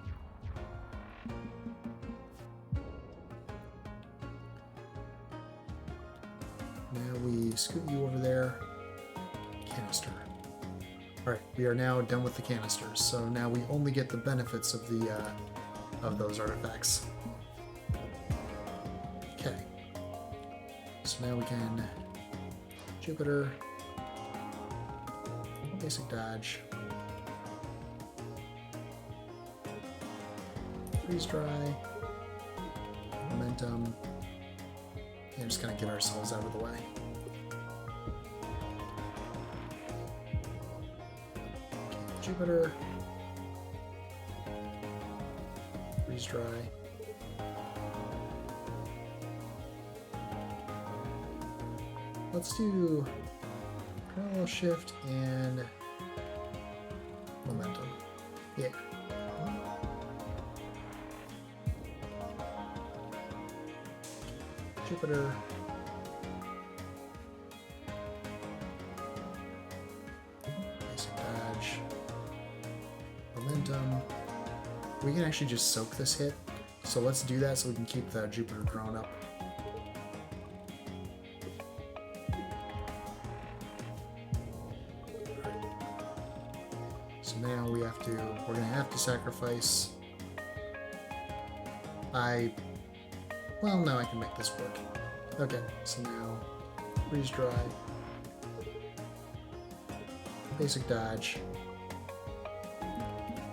Now we scoot you over there. Canister. Alright, we are now done with the canisters, so now we only get the benefits of the of those artifacts. Okay. So now we can Jupiter, basic dodge, freeze dry, momentum, and just kind of get ourselves out of the way. Jupiter, freeze dry. Let's do parallel shift and momentum. Yeah. Jupiter. Basic dodge. Momentum. We can actually just soak this hit. So let's do that so we can keep the Jupiter drone up. So now we're gonna have to sacrifice. I Well, now I can make this work. Okay, so now freeze dry. Basic dodge.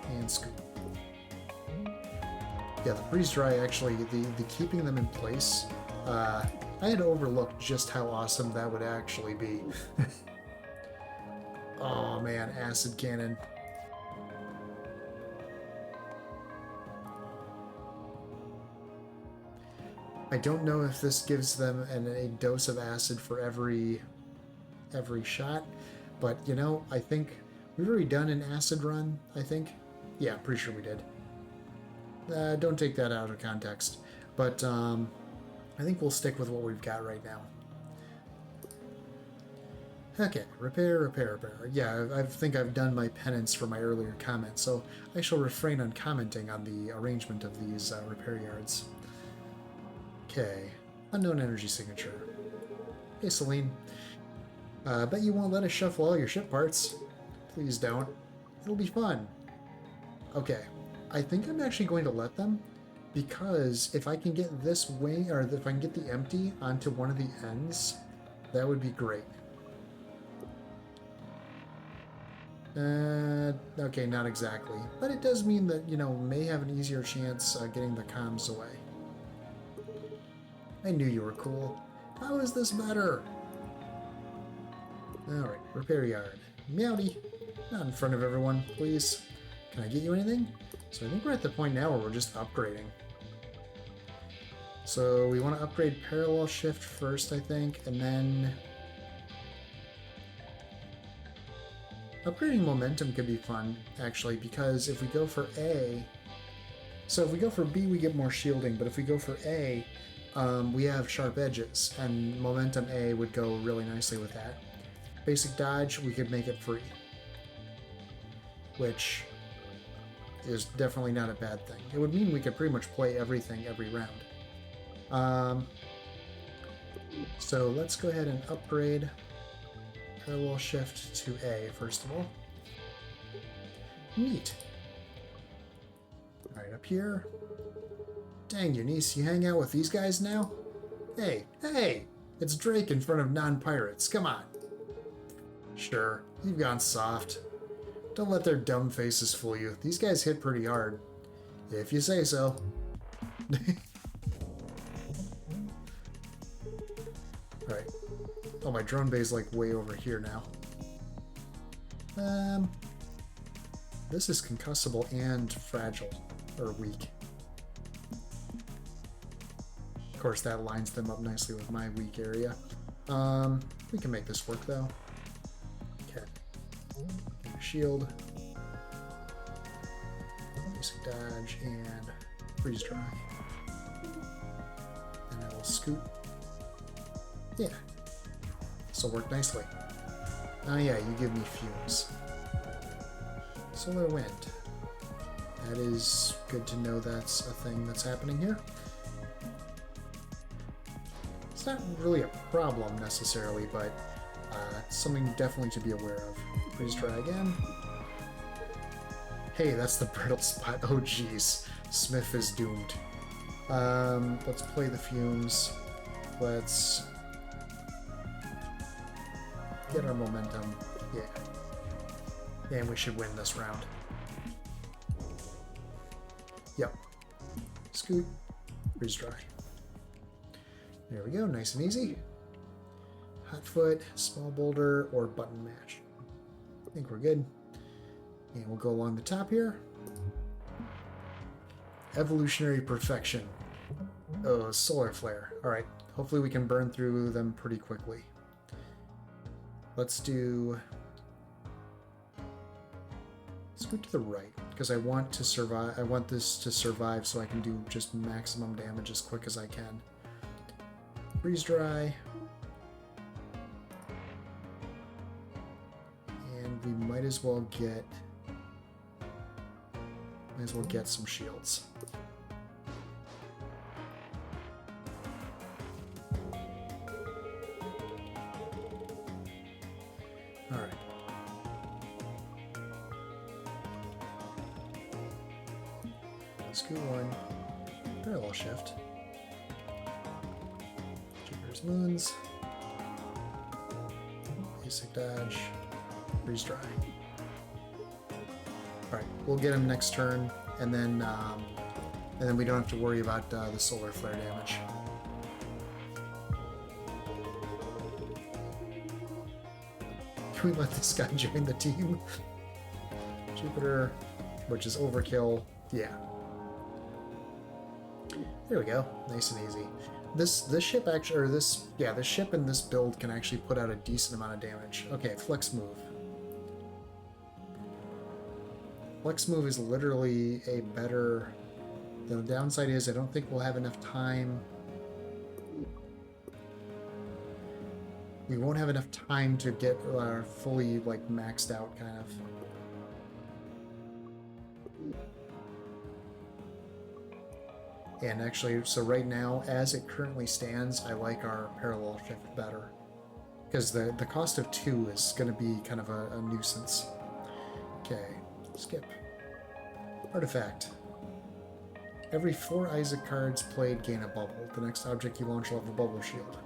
And scoop. Yeah, the freeze dry actually, the keeping them in place, I had overlooked just how awesome that would actually be. Oh man, acid cannon. I don't know if this gives them a dose of acid for every shot, but you know, I think we've already done an acid run, I think. Yeah, pretty sure we did. Don't take that out of context, but I think we'll stick with what we've got right now. Okay, repair. Yeah, I think I've done my penance for my earlier comment, so I shall refrain on commenting on the arrangement of these repair yards. Okay, unknown energy signature. Hey, Celine. Bet you won't let us shuffle all your ship parts. Please don't. It'll be fun. Okay, I think I'm actually going to let them, because if I can get this wing, or if I can get the empty onto one of the ends, that would be great. Okay, not exactly. But it does mean that, you know, may have an easier chance getting the comms away. I knew you were cool. How is this better? Alright, repair yard. Meowdy. Not in front of everyone, please. Can I get you anything? So I think we're at the point now where we're just upgrading. So we want to upgrade parallel shift first, I think, and then upgrading momentum could be fun, actually, because if we go for A, so if we go for B, we get more shielding, but if we go for A, we have sharp edges, and momentum A would go really nicely with that. Basic dodge, we could make it free, which is definitely not a bad thing. It would mean we could pretty much play everything every round. So let's go ahead and upgrade parallel shift to A, first of all. Neat. Alright, up here. Dang, Eunice, you hang out with these guys now? Hey, it's Drake in front of non-pirates, come on. Sure, you've gone soft. Don't let their dumb faces fool you. These guys hit pretty hard. If you say so. Right. Oh, my drone bay's like way over here now. This is concussable and fragile, or weak. Of course, that lines them up nicely with my weak area. We can make this work though. Okay. Shield. Basic dodge and freeze dry. And I will scoot. Yeah. This will work nicely. Oh yeah, you give me fumes. Solar wind. That is good to know that's a thing that's happening here. It's not really a problem necessarily, but it's something definitely to be aware of. Freeze dry again. Hey, that's the brittle spot. Oh geez, Smith is doomed. Let's play the fumes. Let's get our momentum. Yeah. And we should win this round. Yep. Scoot. Freeze dry. There we go, nice and easy. Hot foot, small boulder, or button mash. I think we're good. And we'll go along the top here. Evolutionary perfection. Oh, solar flare. Alright, hopefully we can burn through them pretty quickly. Let's do... Let's go to the right, because I want to survive. I want this to survive so I can do just maximum damage as quick as I can. Freeze dry. And we might as well get some shields. Alright. Scoot one. Parallel shift. Jupiter's moons. Basic dodge. Freeze dry. Alright, we'll get him next turn, and then we don't have to worry about the solar flare damage. Can we let this guy join the team? Jupiter, which is overkill. Yeah. There we go. Nice and easy. This ship actually, or this ship in this build can actually put out a decent amount of damage. Okay, flex move. Flex move is literally a better... The downside is I don't think we'll have enough time. We won't have enough time to get fully, like, maxed out, kind of. And actually, so right now, as it currently stands, I like our parallel shift better. Because the cost of 2 is going to be kind of a nuisance. Okay, skip. Artifact. Every 4 Isaac cards played gain a bubble. The next object you launch will have a bubble shield.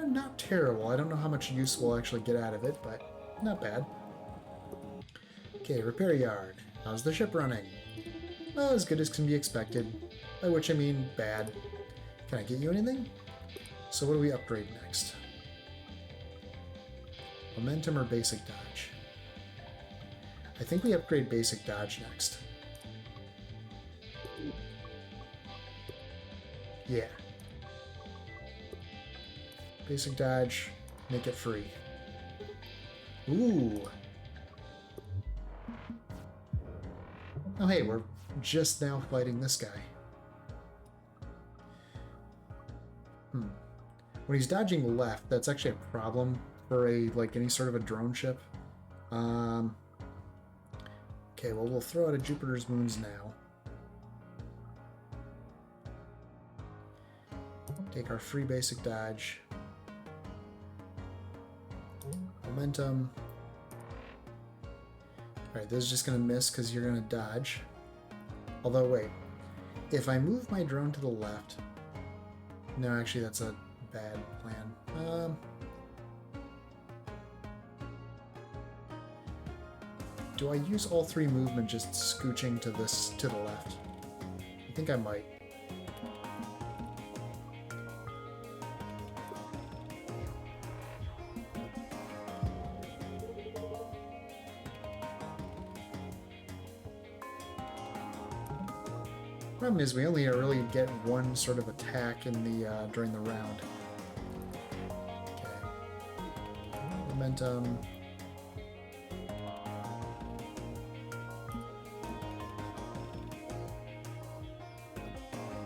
Not terrible. I don't know how much use we'll actually get out of it, but not bad. Okay, repair yard. How's the ship running? Well, as good as can be expected. By which I mean bad. Can I get you anything? So what do we upgrade next? Momentum or basic dodge? I think we upgrade basic dodge next. Yeah. Basic dodge, make it free. Ooh. Oh hey, we're just now fighting this guy. When he's dodging left, that's actually a problem for any sort of a drone ship. Okay, well we'll throw out a Jupiter's moons now. Take our free basic dodge. Momentum. Alright, this is just going to miss because you're going to dodge. Although, wait. If I move my drone to the left... No, actually, that's a bad plan. Do I use all 3 movement just scooching to the left? I think I might. Problem is, we only really get one sort of attack in the during the round. Okay. Momentum.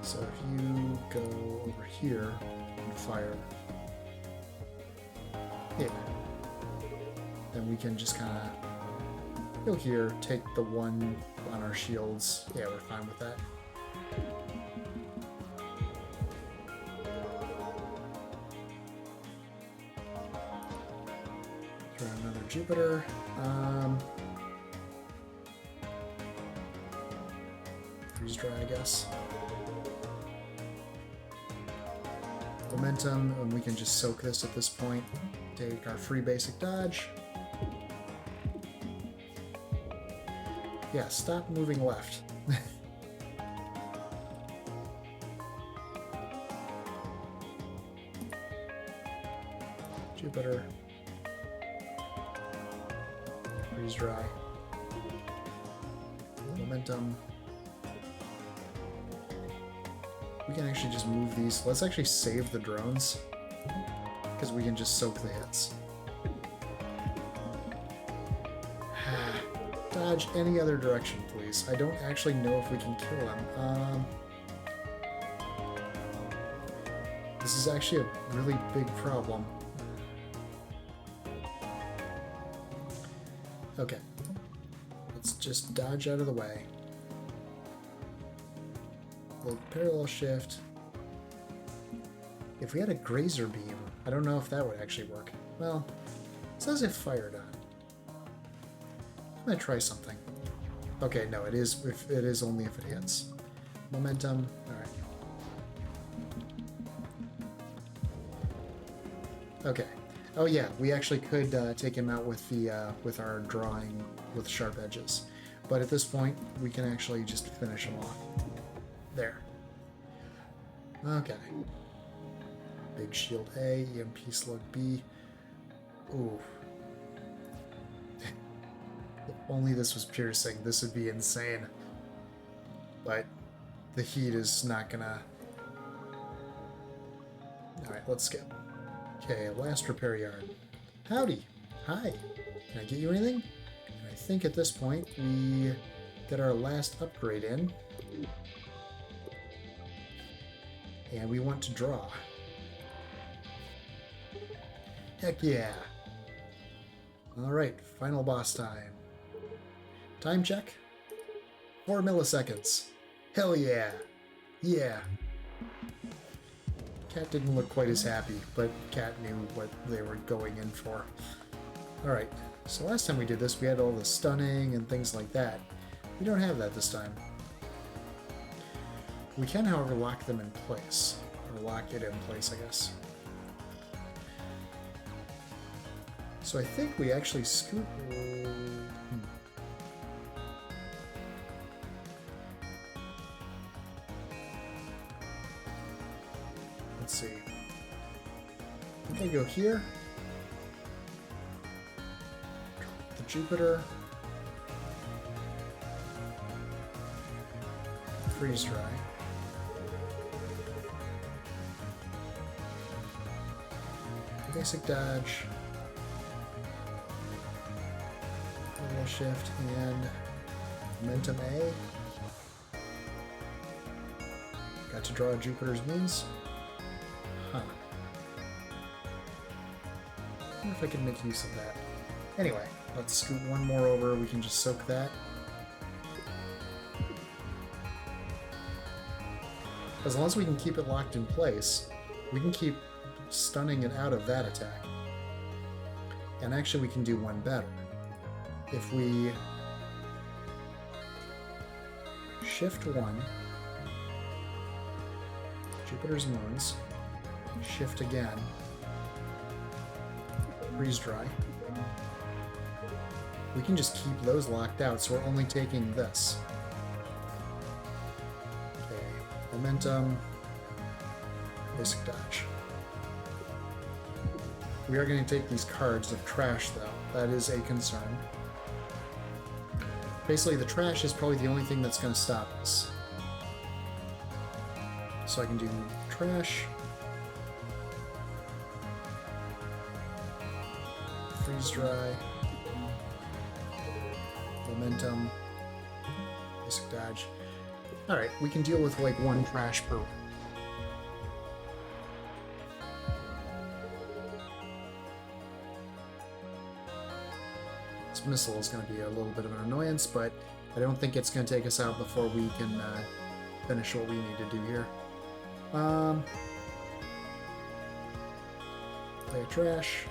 So if you go over here and fire, yeah, then we can just kind of go here, take the one on our shields. Yeah, we're fine with that. Throw another Jupiter. Freeze dry, I guess. Momentum, and we can just soak this at this point. Take our free basic dodge. Yeah, stop moving left. Jupiter. Freeze dry. Momentum. We can actually just move these. Let's actually save the drones, because we can just soak the hits. Dodge any other direction, please. I don't actually know if we can kill him. This is actually a really big problem. Okay. Let's just dodge out of the way. We'll parallel shift. If we had a grazer beam, I don't know if that would actually work. Well, it says if fired on. I'm gonna try something. Okay, no, it is only if it hits. Momentum. All right. Okay. Oh yeah, we actually could take him out with our drawing with sharp edges, but at this point we can actually just finish him off. There. Okay. Big shield A, EMP slug B. Ooh. If only this was piercing, this would be insane. But the heat is not gonna... Alright, let's skip. Okay, last repair yard. Howdy. Hi. Can I get you anything? And I think at this point we get our last upgrade in. And we want to draw. Heck yeah. Alright, final boss time. Time check. 4 milliseconds. Hell yeah. Yeah. Cat didn't look quite as happy, but Cat knew what they were going in for. Alright, so last time we did this, we had all the stunning and things like that. We don't have that this time. We can, however, lock them in place. Or lock it in place, I guess. So I think we actually scoot... Let's see. I think I go here. The Jupiter. Freeze dry. Basic dodge. Double shift and momentum A. Got to draw Jupiter's moons. Huh. I wonder if I can make use of that. Anyway, let's scoot one more over. We can just soak that. As long as we can keep it locked in place, we can keep stunning it out of that attack. And actually we can do one better. If we shift one, Jupiter's moons, shift again, freeze dry, we can just keep those locked out, so we're only taking this. Okay, momentum, basic dodge. We are going to take these cards of trash, though. That is a concern. Basically, the trash is probably the only thing that's going to stop us. So I can do trash, freeze dry, momentum, basic dodge. Alright, we can deal with like one trash per round. This missile is going to be a little bit of an annoyance, but I don't think it's going to take us out before we can finish what we need to do here. Play trash.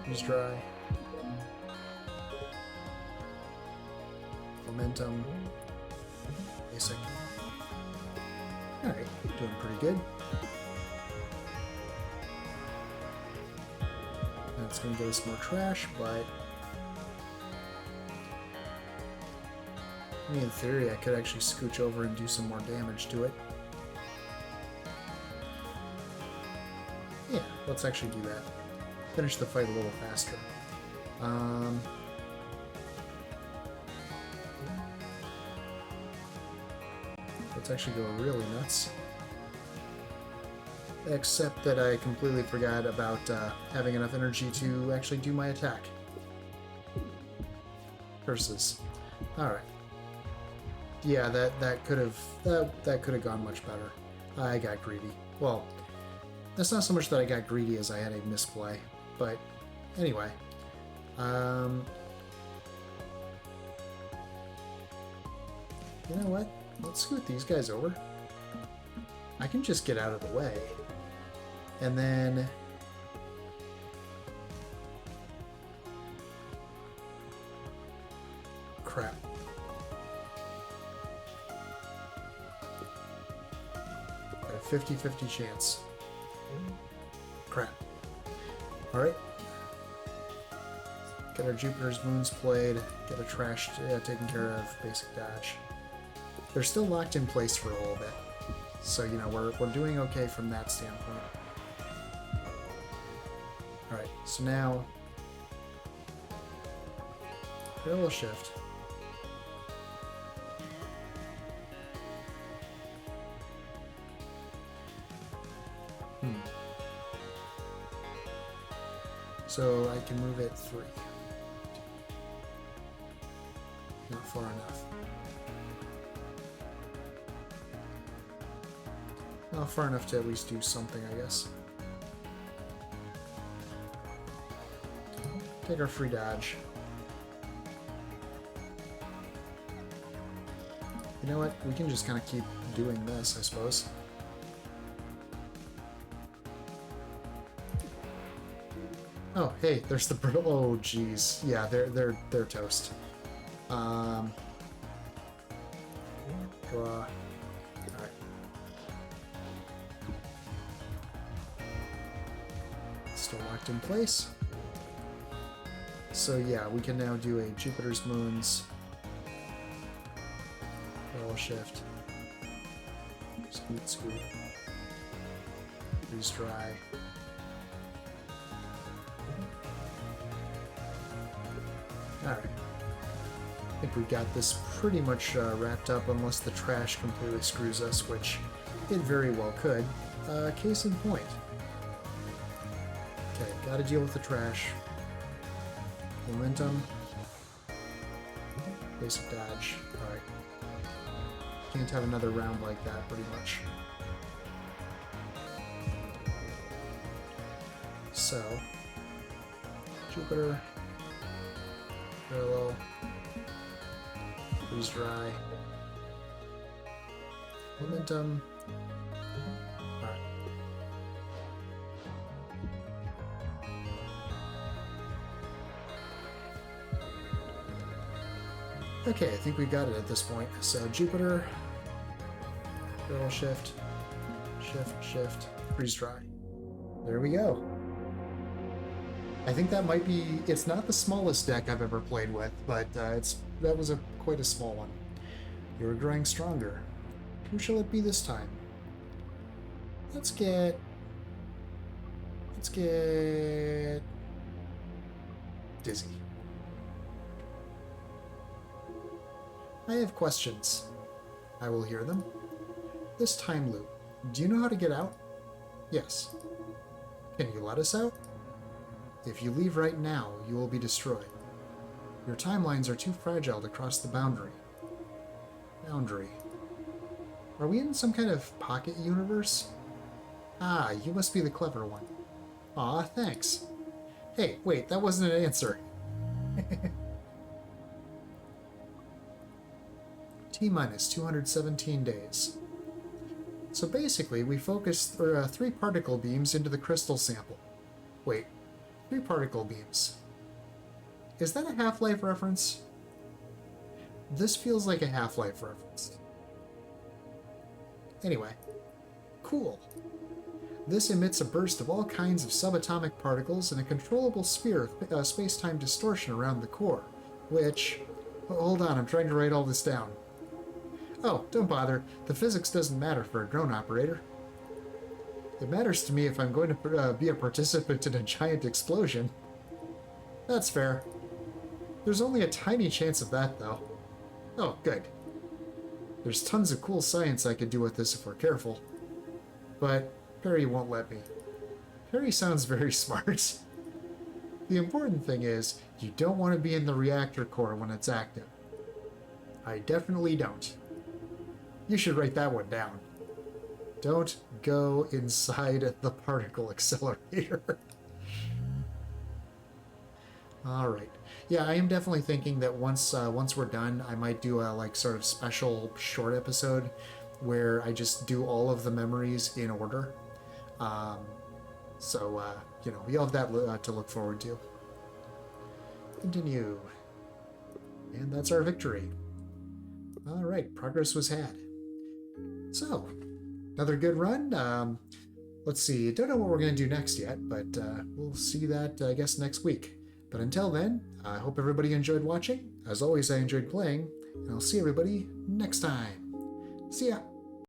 Freeze dry. Momentum. Basic. Alright, doing pretty good. That's going to get us more trash, but I mean, in theory, I could actually scooch over and do some more damage to it. Yeah, let's actually do that. Finish the fight a little faster. Let's actually go really nuts. Except that I completely forgot about having enough energy to actually do my attack. Curses. Alright. Yeah, that could have gone much better. I got greedy. Well, that's not so much that I got greedy as I had a misplay. But anyway. You know what? Let's scoot these guys over. I can just get out of the way. And then... Crap. Got a 50-50 chance. Crap. Alright. Get our Jupiter's moons played. Get a trash taken care of. Basic dodge. They're still locked in place for a little bit. So, you know, we're doing okay from that standpoint. Alright, so now... parallel shift. So I can move it 3. Not far enough. Not far enough to at least do something, I guess. Take our free dodge. You know what? We can just kind of keep doing this, I suppose. Oh, hey, there's the brittle. Oh, jeez. Yeah, they're toast. Draw. All right. Still locked in place. So yeah, we can now do a Jupiter's moons. Roll shift. Scoot, scoot. Freeze dry. Alright. I think we got this pretty much wrapped up unless the trash completely screws us, which it very well could. Case in point. Okay, gotta deal with the trash. Momentum. Basic dodge. Alright. Can't have another round like that, pretty much. So, Jupiter. Parallel. Freeze dry. Momentum. Alright. Okay, I think we got it at this point. So Jupiter, parallel shift, shift, shift, freeze dry. There we go. I think that might be, it's not the smallest deck I've ever played with, but that was quite a small one. You're growing stronger. Who shall it be this time? Let's get Dizzy. I have questions. I will hear them. This time loop. Do you know how to get out? Yes. Can you let us out? If you leave right now, you will be destroyed. Your timelines are too fragile to cross the boundary. Boundary. Are we in some kind of pocket universe? Ah, you must be the clever one. Aw, thanks. Hey, wait, that wasn't an answer. T-minus 217 days. So basically, we focused 3 particle beams into the crystal sample. Wait, 3 particle beams. Is that a Half-Life reference? This feels like a Half-Life reference. Anyway, cool. This emits a burst of all kinds of subatomic particles and a controllable sphere of space-time distortion around the core, which... Hold on, I'm trying to write all this down. Oh, don't bother. The physics doesn't matter for a drone operator. It matters to me if I'm going to be a participant in a giant explosion. That's fair. There's only a tiny chance of that, though. Oh, good. There's tons of cool science I could do with this if we're careful. But Peri won't let me. Peri sounds very smart. The important thing is, you don't want to be in the reactor core when it's active. I definitely don't. You should write that one down. Don't go inside the particle accelerator. Alright. Yeah, I am definitely thinking that once we're done, I might do a sort of special short episode where I just do all of the memories in order. You know, you'll have that to look forward to. Continue. And that's our victory. Alright, progress was had. So, another good run. Let's see, don't know what we're going to do next yet, but we'll see that, I guess, next week. But until then, I hope everybody enjoyed watching. As always, I enjoyed playing, and I'll see everybody next time. See ya!